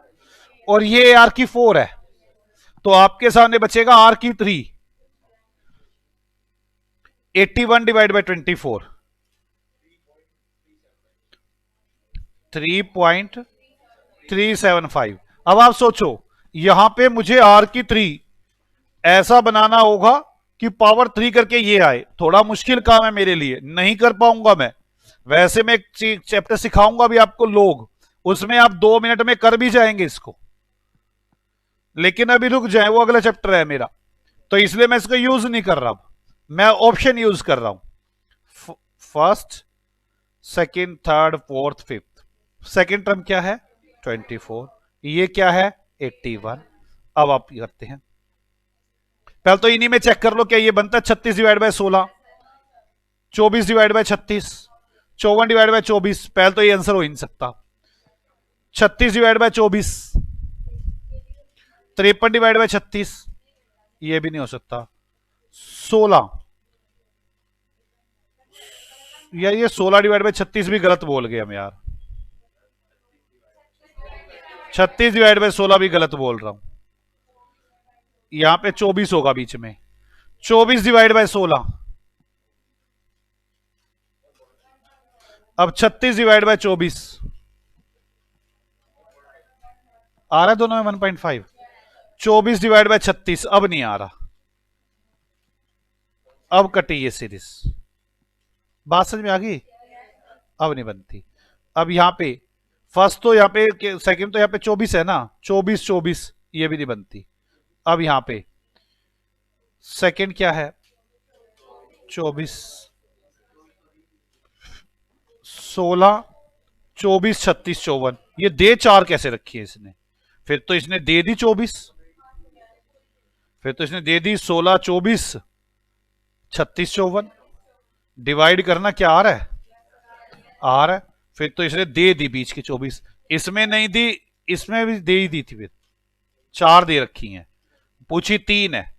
Speaker 1: और ये ए आर की 4 है, तो आपके सामने बचेगा आर की 3। 81 डिवाइड बाई 24, 3.375। अब आप सोचो यहां पे मुझे आर की 3 ऐसा बनाना होगा कि पावर 3 करके ये आए, थोड़ा मुश्किल काम है मेरे लिए, नहीं कर पाऊंगा मैं। वैसे मैं एक चैप्टर सिखाऊंगा भी आपको लोग, उसमें आप 2 मिनट में कर भी जाएंगे इसको, लेकिन अभी रुक जाए, वो अगला चैप्टर है मेरा, तो इसलिए मैं इसको यूज नहीं कर रहा, मैं ऑप्शन यूज कर रहा हूं, first, second, third, fourth, fifth. Second term क्या है 24, ये क्या है 81। अब आप करते हैं, पहले तो इन्हीं में चेक कर लो क्या ये बनता है 36 divide by 16, 24 divide by 36, 54 divide by 24। पहले तो ये आंसर हो ही नहीं सकता। 36 डिवाइड बाय 24, 53 डिवाइड बाय 36, ये भी नहीं हो सकता। 16, यार ये 16 डिवाइड बाय 36 भी गलत बोल गए हम यार। 36 डिवाइड बाय 16 भी गलत बोल रहा हूं। यहां पे 24 होगा बीच में। 24 डिवाइड बाय 16, अब 36 डिवाइड बाय 24 आ रहा है दोनों में 1.5। 24 डिवाइड बाय 36 अब नहीं आ रहा। अब कटी ये सीरीज, बात समझ में आ गई? अब नहीं बनती। अब यहां पे फर्स्ट तो यहां पे, सेकंड तो यहां पे 24 है ना, 24 24, ये भी नहीं बनती। अब यहां पे सेकंड क्या है, 24, 16, 24, 36, 54, ये दे 4 कैसे रखी है इसने? फिर तो इसने दे दी 24, फिर तो इसने दे दी 16, 24, 36, 54। डिवाइड करना क्या आ रहा है? आ रहा है। फिर तो इसने दे दी बीच की 24, इसमें नहीं दी, इसमें भी दे ही दी थी। फिर 4 दे रखी हैं, पूछी 3 है।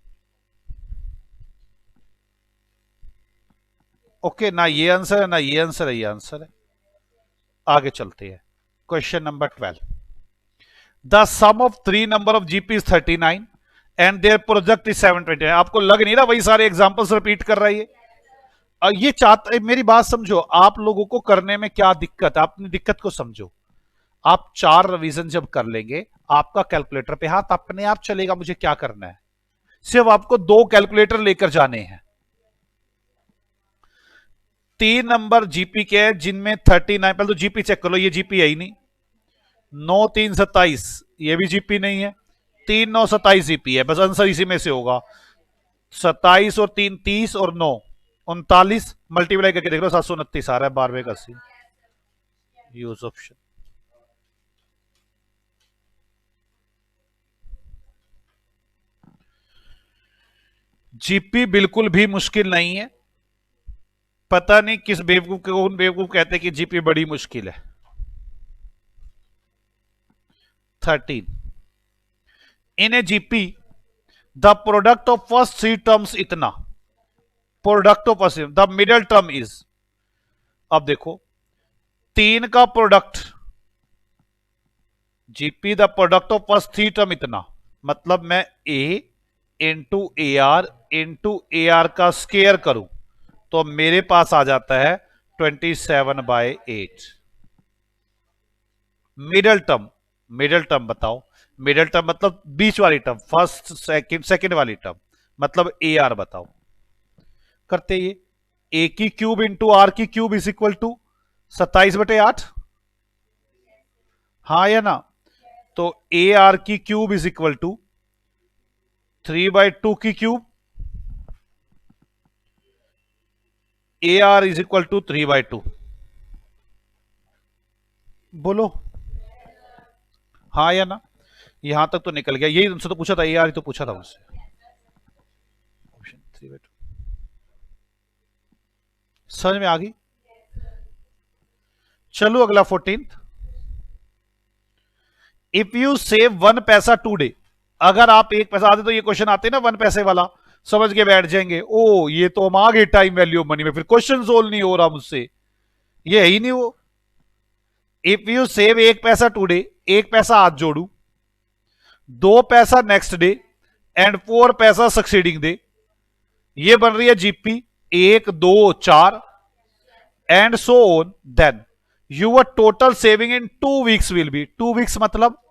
Speaker 1: ओके, ना ये आंसर है ना ये आंसर है, ये आंसर है। आगे चलते हैं। Question number 12, the some of 3 number of GP is 39 and their product is 729। आपको लग नहीं रहा वही सारे एग्जांपल्स रिपीट कर रहा है ये? ये चाहता, मेरी बात समझो, आप लोगों को करने में क्या दिक्कत है, अपनी दिक्कत को समझो। आप 4 रिवीजन जब कर लेंगे, आपका कैलकुलेटर पे हाथ अपने आप चलेगा मुझे क्या करना है। सिर्फ आपको 2 कैलकुलेटर लेकर जाने हैं। 3 नंबर जीपी के हैं जिनमें 39, पहले तो जीपी चेक कर लो, ये जीपी है ही नहीं। 9 3 27, ये भी जीपी नहीं है। 3 9 27 जीपी है, बस आंसर इसी में से होगा। 27 और 3 30 और 9 39, मल्टीप्लाई करके देख लो 729 आ रहा है, 12 का 80। Use option. जीपी बिल्कुल भी मुश्किल नहीं है। पता नहीं किस बेवकूफ को कौन बेवकूफ कहते हैं कि जीपी बड़ी मुश्किल है। 13 in a GP the product of first 3 terms इतना, product of first, the middle term is. अब देखो 3 का product, GP the product of first 3 term इतना, मतलब मैं ए इंटू ए आर का स्केयर करूं तो मेरे पास आ जाता है 27/8। मिडल टर्म, मिडल टर्म बताओ, मिडल टर्म मतलब बीच वाली टर्म, फर्स्ट सेकंड वाली टर्म, मतलब ए आर बताओ। करते ये ए की क्यूब इंटू आर की क्यूब इज इक्वल टू 27/8, हाँ या ना? तो ए आर की क्यूब इज इक्वल टू 3/2 की cube, A R is equal to 3/2। बोलो हाँ या ना? यहां तक तो निकल गया, यही उनसे तो पूछा था, ए आर तो पूछा था उनसे। ऑप्शन 3/2 समझ में आ गई? चलो अगला 14th, इफ यू सेव 1 पैसा टूडे, अगर आप 1 पैसा आते, तो ये क्वेश्चन आते ना 1 पैसे वाला, समझ के बैठ जाएंगे ओ ये तो हम आ गए टाइम वैल्यू मनी में, फिर क्वेश्चन सोल्व नहीं हो रहा मुझसे, ये है ही नहीं वो। इफ यू सेव 1 पैसा टूडे, 1 पैसा आज जोड़ू, 2 पैसा नेक्स्ट डे एंड 4 पैसा सक्सीडिंग डे, ये बन रही है GP 1 2 4 and so on, then your total saving in 2 weeks will be, 2 weeks मतलब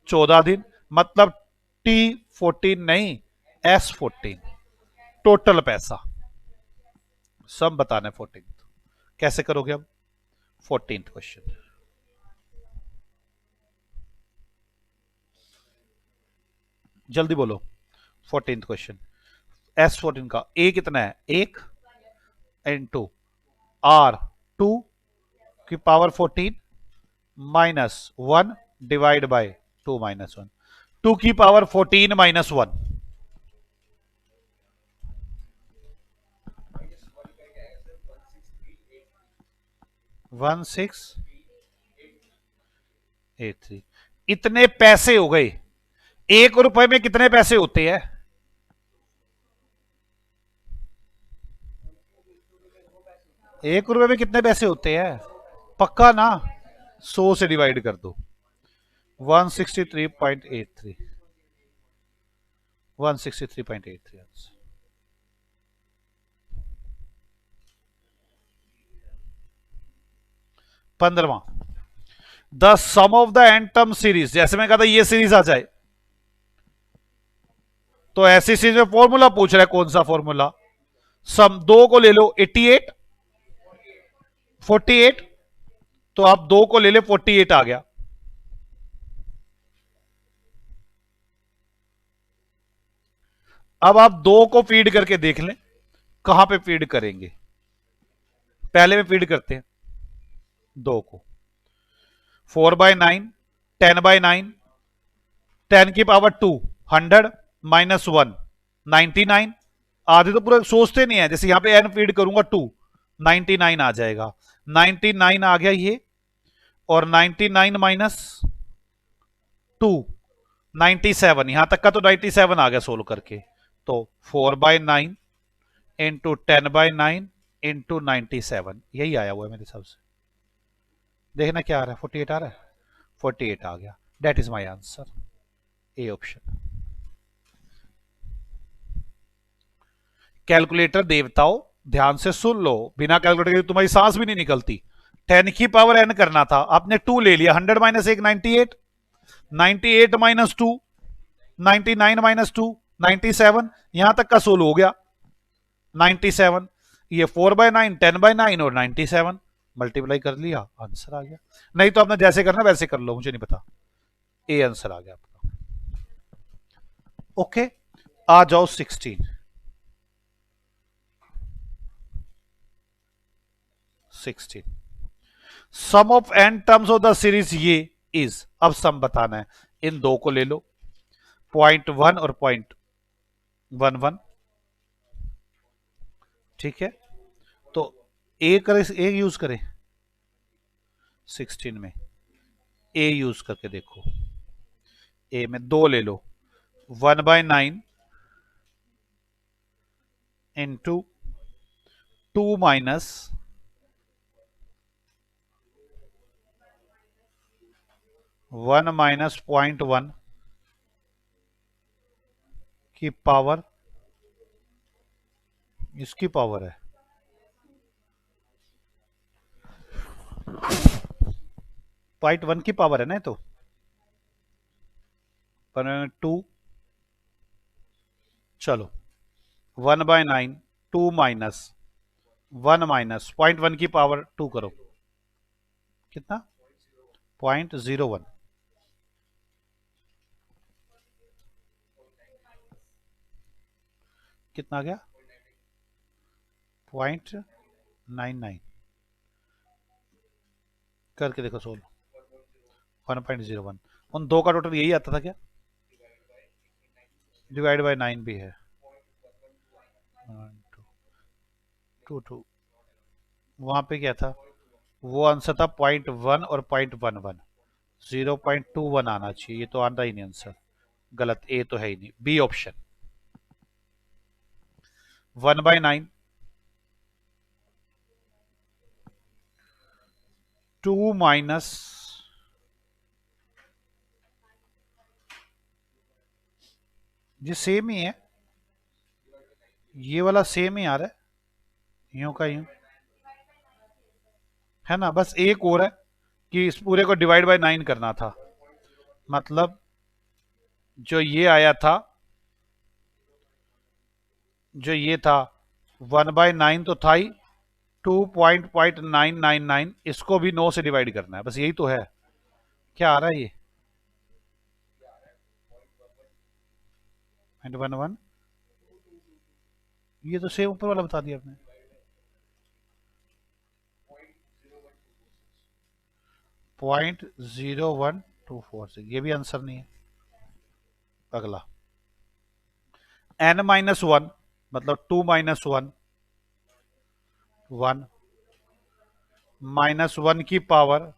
Speaker 1: 14 दिन, मतलब T14 नहीं S14, टोटल पैसा सब बताना है। 14 कैसे करोगे अब? 14th क्वेश्चन, जल्दी बोलो। 14th क्वेश्चन, S14 का ए कितना है? 1 इंटू आर 2 की power 14 minus 1 divide by 2 minus 1, 2 की पावर 14 माइनस 1, 1683। इतने पैसे हो गए। 1 रुपए में कितने पैसे होते हैं? 1 रुपए में कितने पैसे होते हैं? पक्का ना? 100 से डिवाइड कर दो। 163.83। 163.83। 15वां, the some of the n term series. जैसे मैं कहता ये सीरीज आ जाए, तो ऐसी सीरीज में फॉर्मूला पूछ रहा है, कौन सा फॉर्मूला? सम दो को ले लो, 88, 48। तो आप दो को ले ले, 48 आ गया। अब आप दो को फीड करके देख लें, कहां पे फीड करेंगे। पहले में फीड करते हैं दो को। 4/9, 10/9, 10 की पावर 2, 100 -1, 99। आधे तो पूरा सोचते नहीं है, जैसे यहां पे एन फीड करूंगा 2, 99 आ जाएगा। 99 आ गया ये, और 99 -2, 97। यहां तक का तो 97 आ गया सोल्व करके। तो 4/9 इंटू 10/9 इंटू 97, यही आया हुआ है मेरे हिसाब से। देखना क्या आ रहा है, 48 आ रहा है। 48 आ गया। That is my answer, A option. Calculator देवताओं, ध्यान से सुन लो, बिना कैलकुलेटर के तुम्हारी सांस भी नहीं निकलती। 10 की पावर n करना था, आपने 2 ले लिया। 100 -1, 98, 98 -2, 99 -2, 97। यहां तक का सोल्व हो गया। 97, ये 4/9, 10/9 और 97 मल्टीप्लाई कर लिया, आंसर आ गया। नहीं तो आपने जैसे करना वैसे कर लो, मुझे नहीं पता। ए आंसर आ गया आपका। ओके, आ जाओ 16। 16, sum of n terms of the series ये इज। अब सम बताना है। इन दो को ले लो, 0.1 और 0.11। ठीक है, तो ए करें, ए यूज करें 16 में। ए यूज करके देखो। ए में दो ले लो, 1/9 इंटू 2 माइनस 1 माइनस 0.1 की पावर, इसकी पावर है 0.1 की पावर है ना, तो 2। चलो 1/9, 2 माइनस 1 माइनस 0.1 की पावर 2 करो, कितना? 0.01। कितना आ गया? 0.99। करके देखो सोल्व। 1.01। उन दो का टोटल यही आता था क्या? डिवाइड बाय 9 भी है। 2 वहां पे क्या था? वो आंसर था 0.1 और 0.11। 0.21 आना चाहिए, ये तो आता ही नहीं आंसर। गलत, ए तो है ही नहीं, बी ऑप्शन। 1/9, 2 माइनस, ये सेम ही है, ये वाला सेम ही आ रहा है, यूं का यूं है ना। बस एक और है कि इस पूरे को डिवाइड बाय 9 करना था। मतलब जो ये आया था, जो ये था 1/9 तो था ही, 2.999, इसको भी 9 से डिवाइड करना है, बस यही तो है। क्या आ रहा है ये? 0.11। ये तो सेम ऊपर वाला बता दिया आपने। 0.01246, ये भी आंसर नहीं है। अगला n-1, मतलब 2 - 1, 1 माइनस 1 की पावर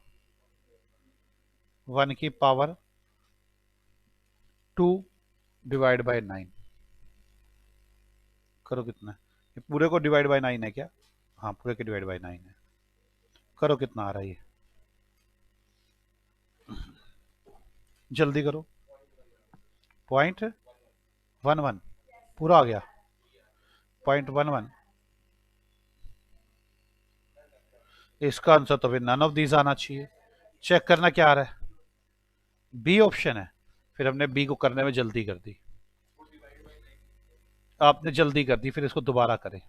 Speaker 1: 2 डिवाइड बाय 9। करो कितना? ये पूरे को डिवाइड बाय 9 है क्या? हाँ, पूरे के डिवाइड बाय 9 है। करो कितना आ रहा है ये, जल्दी करो। 0.11 पूरा आ गया। 0.11। इसका आंसर तो फिर नन ऑफ दीज आना चाहिए। चेक करना क्या आ रहा है। बी ऑप्शन है। फिर हमने बी को करने में जल्दी कर दी, आपने जल्दी कर दी, फिर इसको दोबारा करें।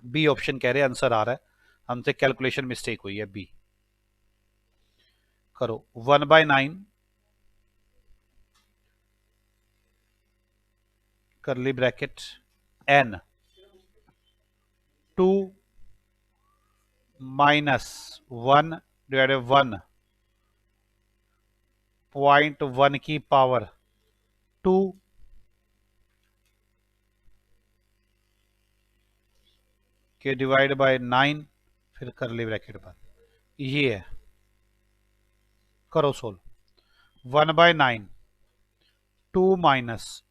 Speaker 1: बी ऑप्शन कह रहे आंसर आ रहा है, हमसे कैलकुलेशन मिस्टेक हुई है। बी करो। 1/9 करली ब्रैकेट n 2 माइनस 1 डिवाइडेड 1.1 की पावर 2 के डिवाइड बाय 9, फिर करली ब्रैकेट बंद। ये है। करो सोल्व। 1/9 2 माइनस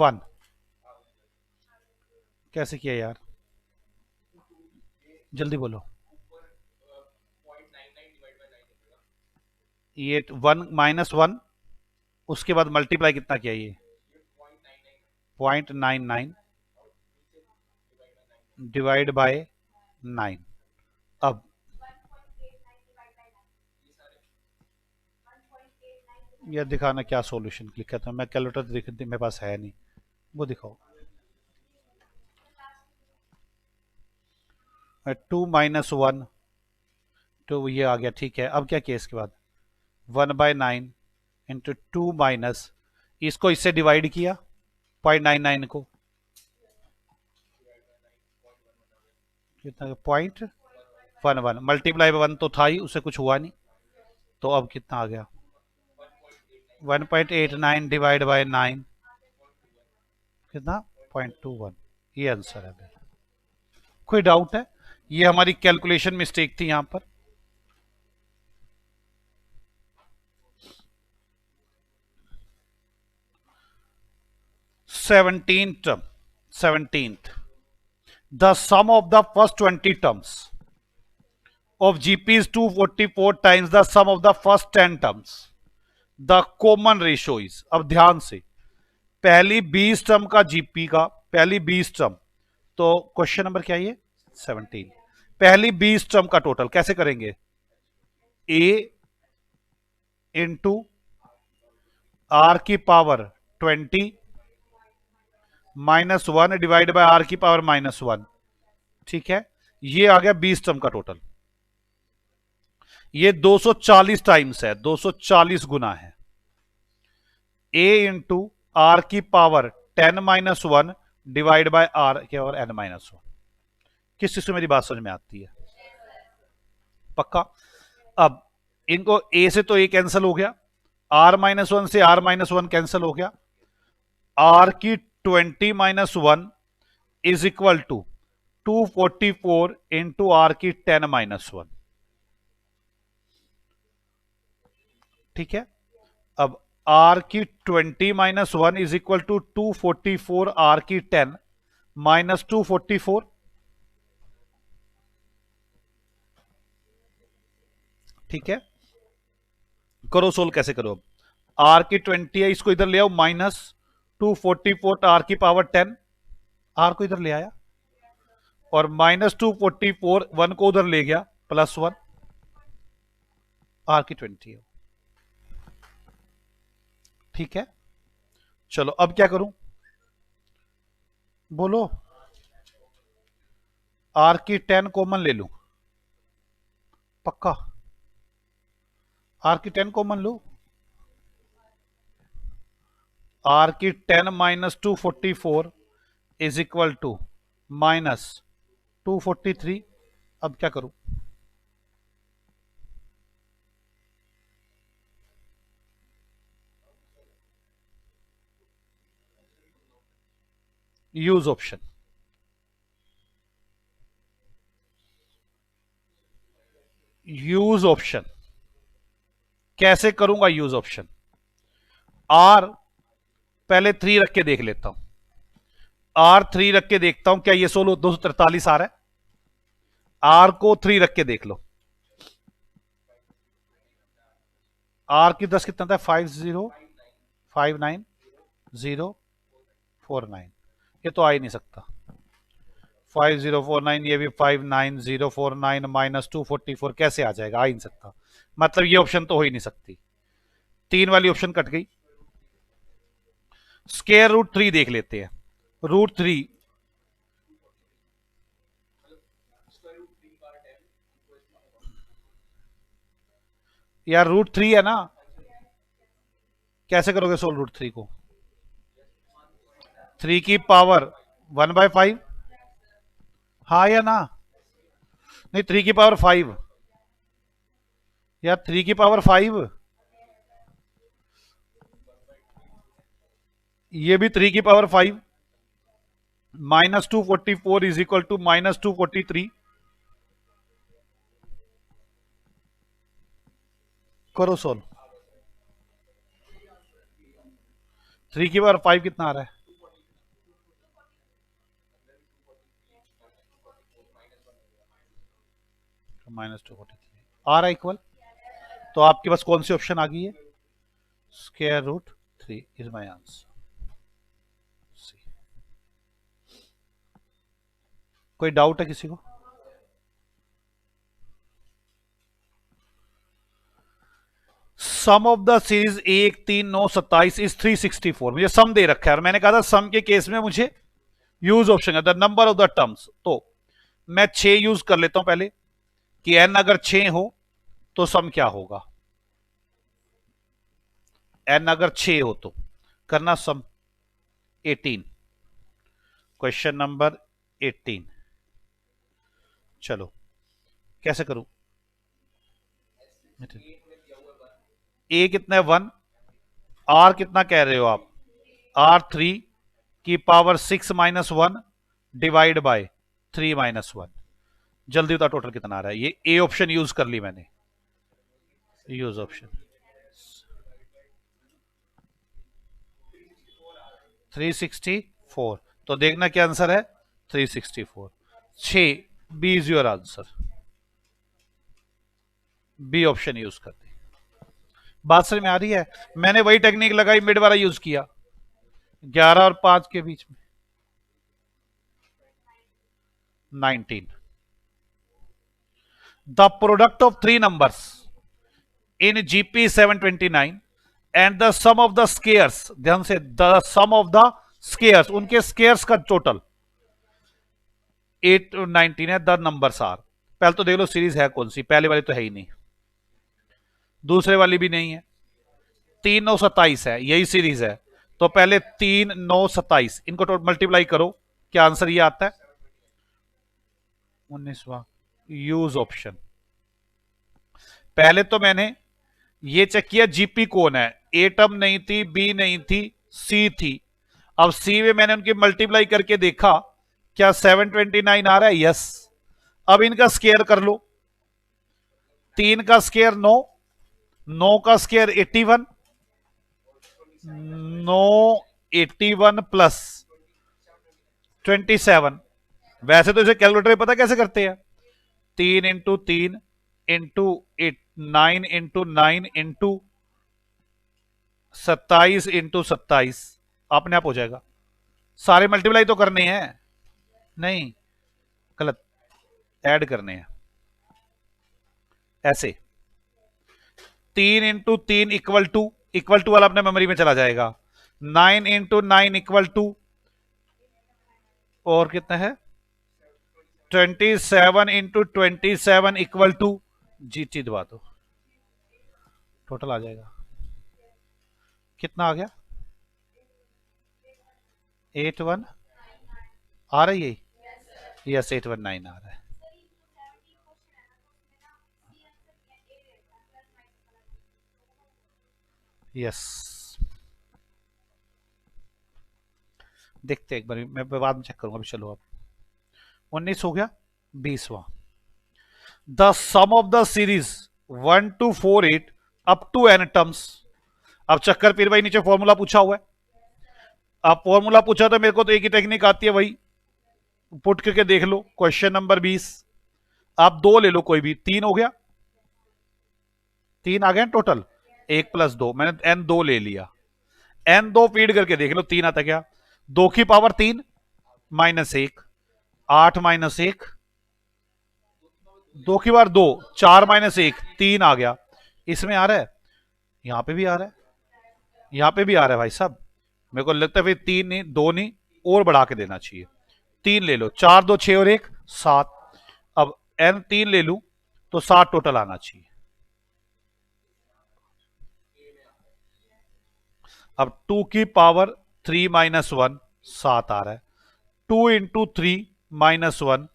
Speaker 1: 1 कैसे किया यार, जल्दी बोलो। ये 1 - 1, उसके बाद मल्टीप्लाई कितना किया? ये 0.99 डिवाइड बाय 9। अब यह दिखाना क्या सॉल्यूशन लिखा था, मैं कैलकुलेटर मेरे पास है नहीं, वो दिखाओ। 2 - 1 तो ये आ गया, ठीक है। अब क्या किया इसके बाद? 1/9 इंटू 2 माइनस, इसको इससे डिवाइड किया 0.99 को, कितना? 0.11 मल्टीप्लाई बाय 1 तो था ही, उससे कुछ हुआ नहीं, तो अब कितना आ गया? 1.89 डिवाइड बाय 9 कितना? 0.21। ये आंसर है। कोई डाउट है? ये हमारी कैलकुलेशन मिस्टेक थी यहां पर। 17th the sum of the first 20 terms of GP is 244 times the sum of the first 10 terms. The common ratio is, अब ध्यान से, पहली 20 टर्म का जीपी का, पहली 20 टर्म, तो क्वेश्चन नंबर क्या है? 17। पहली 20 टर्म का टोटल कैसे करेंगे? ए इंटू आर की पावर 20 -1 डिवाइड बाय आर की पावर -1। ठीक है, ये आ गया 20 टर्म का टोटल। ये 240 टाइम्स है, 240 गुना है। ए इंटू आर की पावर 10 - 1 डिवाइड बाय आर की पावर n-1। किस चीज से मेरी बात समझ में आती है? पक्का? अब इनको ए से तो ए कैंसिल हो गया, r-1 से r-1 कैंसिल हो गया, आर की 20 - 1 is equal to 244 into R की 10 - 1। ठीक है, अब आर की 20 - 1 इज इक्वल टू 244 आर की 10 - 244। ठीक है, करो सोल्व। कैसे करो? अब आर की 20 है, इसको इधर ले आओ, -244 आर की पावर 10, आर को इधर ले आया, और -244 1 को उधर ले गया, +1 आर की 20 है। ठीक है, चलो अब क्या करूं, बोलो। आर की 10 कॉमन ले लूं? पक्का? आर की 10 कॉमन लो। आर की 10 - 244 इज इक्वल टू -243। अब क्या करूं? Use option. यूज ऑप्शन कैसे करूंगा? यूज ऑप्शन आर पहले 3 रख के देख लेता हूं। आर 3 रख के देखता हूं क्या ये 243 आ रहा है। आर को 3 रख के देख लो। आर की 10 कितना था? 5059049। ये तो आ ही नहीं सकता। 5049, ये भी 59049 -244 कैसे आ जाएगा? आ ही नहीं सकता। मतलब ये ऑप्शन तो हो ही नहीं सकती। 3 वाली ऑप्शन कट गई। स्केयर रूट 3 देख लेते हैं। रूट 3 यार रूट 3 है ना। कैसे करोगे सोल्व रूट 3 को? 3 की पावर 1/5। हाँ या ना? नहीं, 3 की पावर 5। यार 3 की पावर 5, ये भी 3 की पावर 5। -244 is equal to -243। करो सोल्व। 3 की पावर 5 कितना आ रहा है? -243 आ रहा है इक्वल। तो आपके पास कौन सी ऑप्शन आ गई है? Square root 3 is my answer. कोई डाउट है किसी को? Sum of the series 1 3 9 27 is 364। मुझे सम दे रखा है और मैंने कहा था सम के केस में मुझे यूज ऑप्शन है the number of the terms. तो मैं 6 यूज कर लेता हूं पहले कि एन अगर 6 हो तो सम क्या होगा। एन अगर 6 हो तो करना सम 18। Question number 18। चलो कैसे करूं? ए कितना है? 1। आर कितना कह रहे हो आप? R3 की पावर 6-1 डिवाइड बाय 3-1। जल्दी बता टोटल कितना आ रहा है। ये ए ऑप्शन यूज कर ली मैंने। Use option 364। तो देखना क्या आंसर है। 364। 6 B is your answer. B option use कर दी। बात समझ में आ रही है? मैंने वही टेक्निक लगाई, मिड वाला यूज किया। 11 और 5 के बीच में 19। The product of 3 numbers in GP 729 and the some of the squares, ध्यान से, the some of the squares, उनके स्केयर्स का टोटल 8-19 है। The numbers are. पहले तो देख लो सीरीज है कौन सी। पहले वाली तो है ही नहीं, दूसरे वाली भी नहीं है। 3 9 27 है, यही सीरीज है। तो पहले 3 9 27 इनको मल्टीप्लाई करो, क्या आंसर ये आता है? 19वां। यूज ऑप्शन पहले तो मैंने ये चेक किया जीपी कौन है। ए टर्म नहीं थी, बी नहीं थी, सी थी। अब सी में मैंने उनकी मल्टीप्लाई करके देखा, क्या 729 आ रहा है? यस। अब इनका स्केयर कर लो। 3 का स्केयर 9, 9 का स्केयर 81, 9 81 प्लस 27। वैसे तो इसे कैलकुलेटर में पता कैसे करते हैं? 3 × 3 × 9 × 27 × 27 अपने आप हो जाएगा। सारे मल्टीप्लाई तो करने हैं, नहीं गलत, ऐड करने हैं। ऐसे 3 × 3 इक्वल टू वाला अपने मेमोरी में चला जाएगा। 9 × 9 इक्वल टू, और कितना है? 27 × 27 इक्वल टू, जीटी दबा दो, टोटल आ जाएगा। कितना आ गया? 81 आ रही है। यस 819 आ रहा है। यस देखते एक बार, मैं बाद में चेक करूंगा। अभी चलो अब 19 हो गया। 20वां the some of the series 1248 up to n terms. अब चक्कर पीर भाई नीचे फॉर्मूला पूछा हुआ है। अब फॉर्मूला पूछा तो मेरे को तो एक ही टेक्निक आती है, वही पुट करके देख लो। क्वेश्चन नंबर 20, आप दो ले लो कोई भी, तीन हो गया, तीन आ गए टोटल, एक प्लस दो, मैंने एन दो ले लिया, एन दो फीड करके देख लो तीन आता क्या। दो की पावर तीन माइनस एक, आठ माइनस एक, दो की बार दो, चार माइनस एक, तीन आ गया। इसमें आ रहा है, यहां पे भी आ रहा है, यहां पे भी आ रहा है भाई साहब। मेरे को लगता है फिर तीन नहीं, दो नहीं, और बढ़ा के देना चाहिए। तीन ले लो, चार दो छह और एक सात। अब एन तीन ले लू तो सात टोटल आना चाहिए। अब टू की पावर थ्री माइनस वन सात आ रहा है, two into three minus one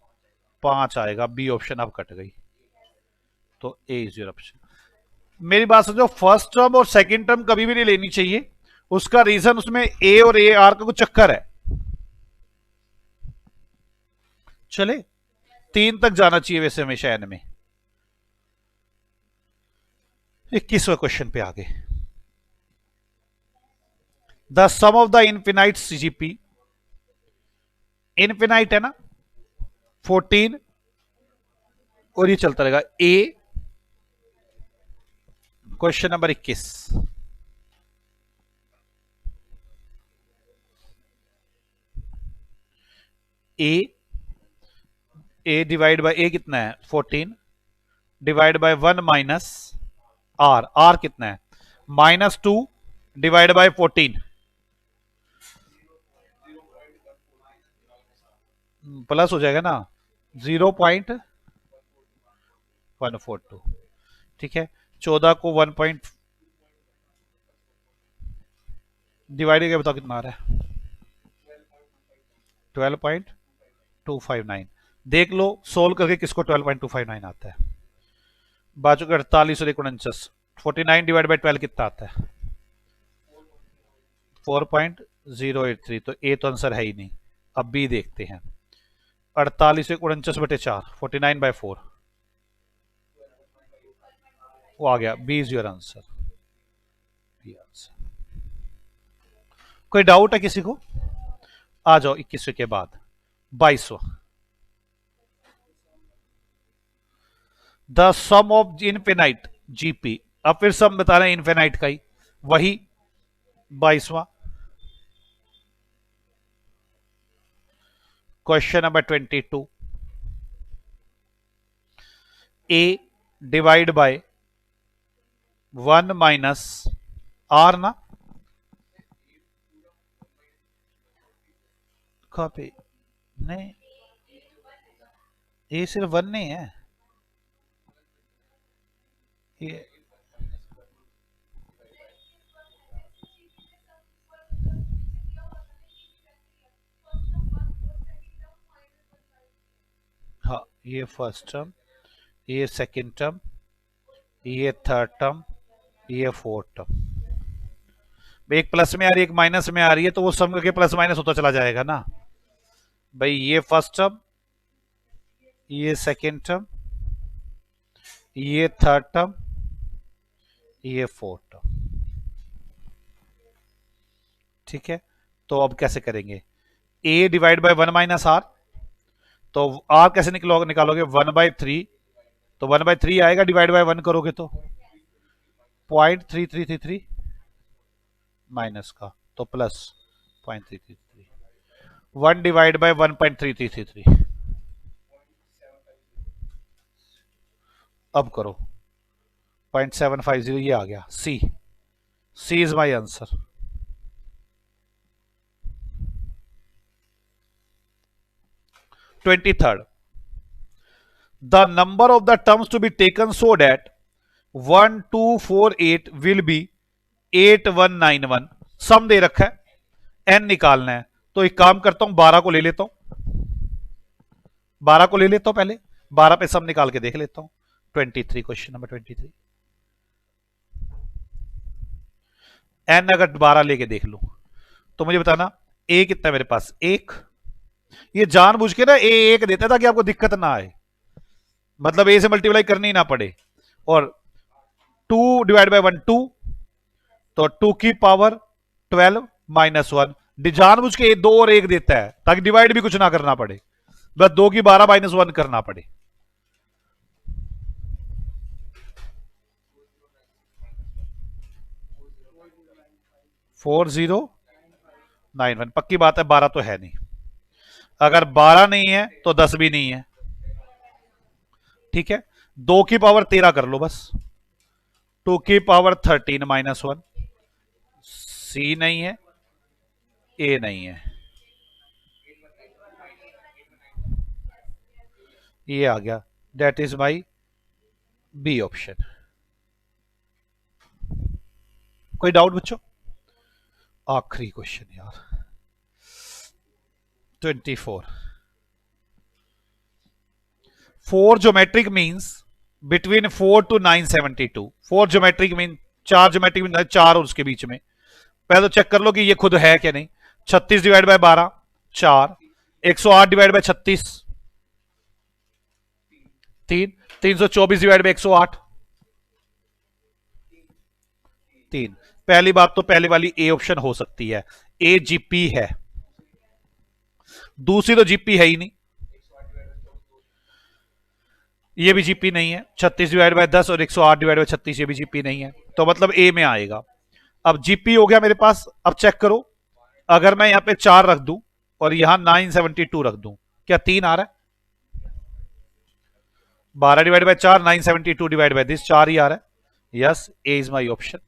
Speaker 1: पांच आएगा। बी ऑप्शन अब कट गई, तो ए इज योर ऑप्शन। मेरी बात समझो, फर्स्ट टर्म और सेकंड टर्म कभी भी नहीं लेनी चाहिए। उसका रीजन उसमें ए और ए आर का कुछ चक्कर है। चले, तीन तक जाना चाहिए वैसे हमेशा एन में। 21वें क्वेश्चन पे आगे। The some of the infinite सीजीपी, इनफिनाइट है ना, 14 और ये चलता रहेगा a. Question number 21, a divide by ए कितना है 14 divide by 1 minus r, r कितना है माइनस 2 डिवाइड बाय 14, प्लस हो जाएगा ना 0.142। ठीक है, 14 को 1 पॉइंट डिवाइड करके बताओ कितना आ रहा है 12.259। देख लो सोल्व करके किसको 12.259 आता है। बाजू का 48 और 49, 49 डिवाइड बाई 12 कितना आता है 4.083। तो ए तो आंसर है ही नहीं। अब बी देखते हैं, 48 49 बटे 4, 49 बाय 4, वो आ गया। B is your answer. कोई डाउट है किसी को? आ जाओ 21वें के बाद 22वां। The some of infinite GP, अब फिर सम बता रहे हैं इनफिनाइट का ही, वही 22वां। Question number 22, a divide by 1 minus r ना, कॉपी नहीं, ये सिर्फ 1 नहीं है, ये हाँ, ये फर्स्ट टर्म, ये सेकंड टर्म, ये थर्ड टर्म, ये फोर्थ टर्म। एक प्लस में आ रही है, एक माइनस में आ रही है, तो वो सम करके प्लस माइनस होता चला जाएगा ना भाई। ये फर्स्ट टर्म, ये सेकंड टर्म, ये थर्ड टर्म, ये फोर्थ टर्म। ठीक है, तो अब कैसे करेंगे, ए डिवाइड बाय 1 माइनस आर, तो आर कैसे निकालोगे 1/3, तो 1/3 आएगा, डिवाइड बाय 1 करोगे तो 0.3333 माइनस का, तो प्लस 0.333, 1 डिवाइड बाय 1.3333। अब करो 0.750, ये आ गया C. C is my answer. Third, the number of the terms to be taken so that 1248 will be 8191। Sum दे रखा है, एन निकालना है, तो एक काम करता हूं 12 को ले लेता हूं, 12 को ले लेता हूं पहले, 12 पे सम निकाल के देख लेता हूं। 23, क्वेश्चन नंबर 23, एन अगर 12 लेके देख लूं तो मुझे बताना ए कितना है मेरे पास, एक। ये जानबूझ के ना ए एक देता है ताकि आपको दिक्कत ना आए। मतलब ए से मल्टीप्लाई करनी ही ना पड़े। और 2 डिवाइड बाय 1 2, तो 2 की पावर 12 माइनस 1। जानबूझ के 2 और 1 देता है ताकि डिवाइड भी कुछ ना करना पड़े, बस 2 की 12 माइनस 1 करना पड़े। 4091, पक्की बात है 12 तो है नहीं। अगर 12 नहीं है तो 10 भी नहीं है। ठीक है, 2 की पावर 13 कर लो बस। 2 की पावर 13 माइनस 1। सी नहीं है, ए नहीं है, ये आ गया। That is my B option. कोई डाउट बच्चों? आखिरी क्वेश्चन यार, 24। 4 geometric means between 4 to 972। 4 geometric mean, 4 geometric mean 4 और उसके बीच में। पहले तो चेक कर लो कि ये खुद है क्या नहीं। 36 divide by 12 4, 108 divide by 36 3, 324 divide by 108 3। पहली बात तो पहले वाली ए ऑप्शन हो सकती है, ए जीपी है। दूसरी तो जीपी है ही नहीं, ये भी जीपी नहीं है। 36 डिवाइड बाय 10 और 108 डिवाइड बाय 36, ये भी जीपी नहीं है, तो मतलब ए में आएगा। अब जीपी हो गया मेरे पास। अब चेक करो, अगर मैं यहां पे 4 रख दूं और यहां 972 रख दूं, क्या 3 आ रहा है? 12 divide by 4, 972 divide by this, 4 ही आ रहा है। Yes, A is my option.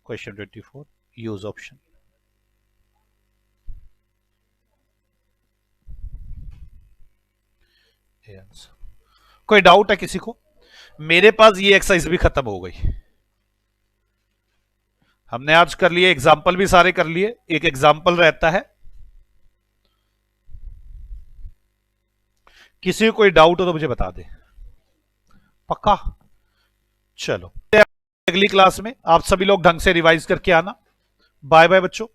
Speaker 1: Question 24, use option. कोई डाउट है किसी को? मेरे पास ये एक्सरसाइज भी खत्म हो गई। हमने आज कर लिए, एग्जाम्पल भी सारे कर लिए। एक एग्जाम्पल रहता है, किसी को कोई डाउट हो तो मुझे बता दे। पक्का? चलो, अगली क्लास में आप सभी लोग ढंग से रिवाइज करके आना। बाय बाय बच्चों।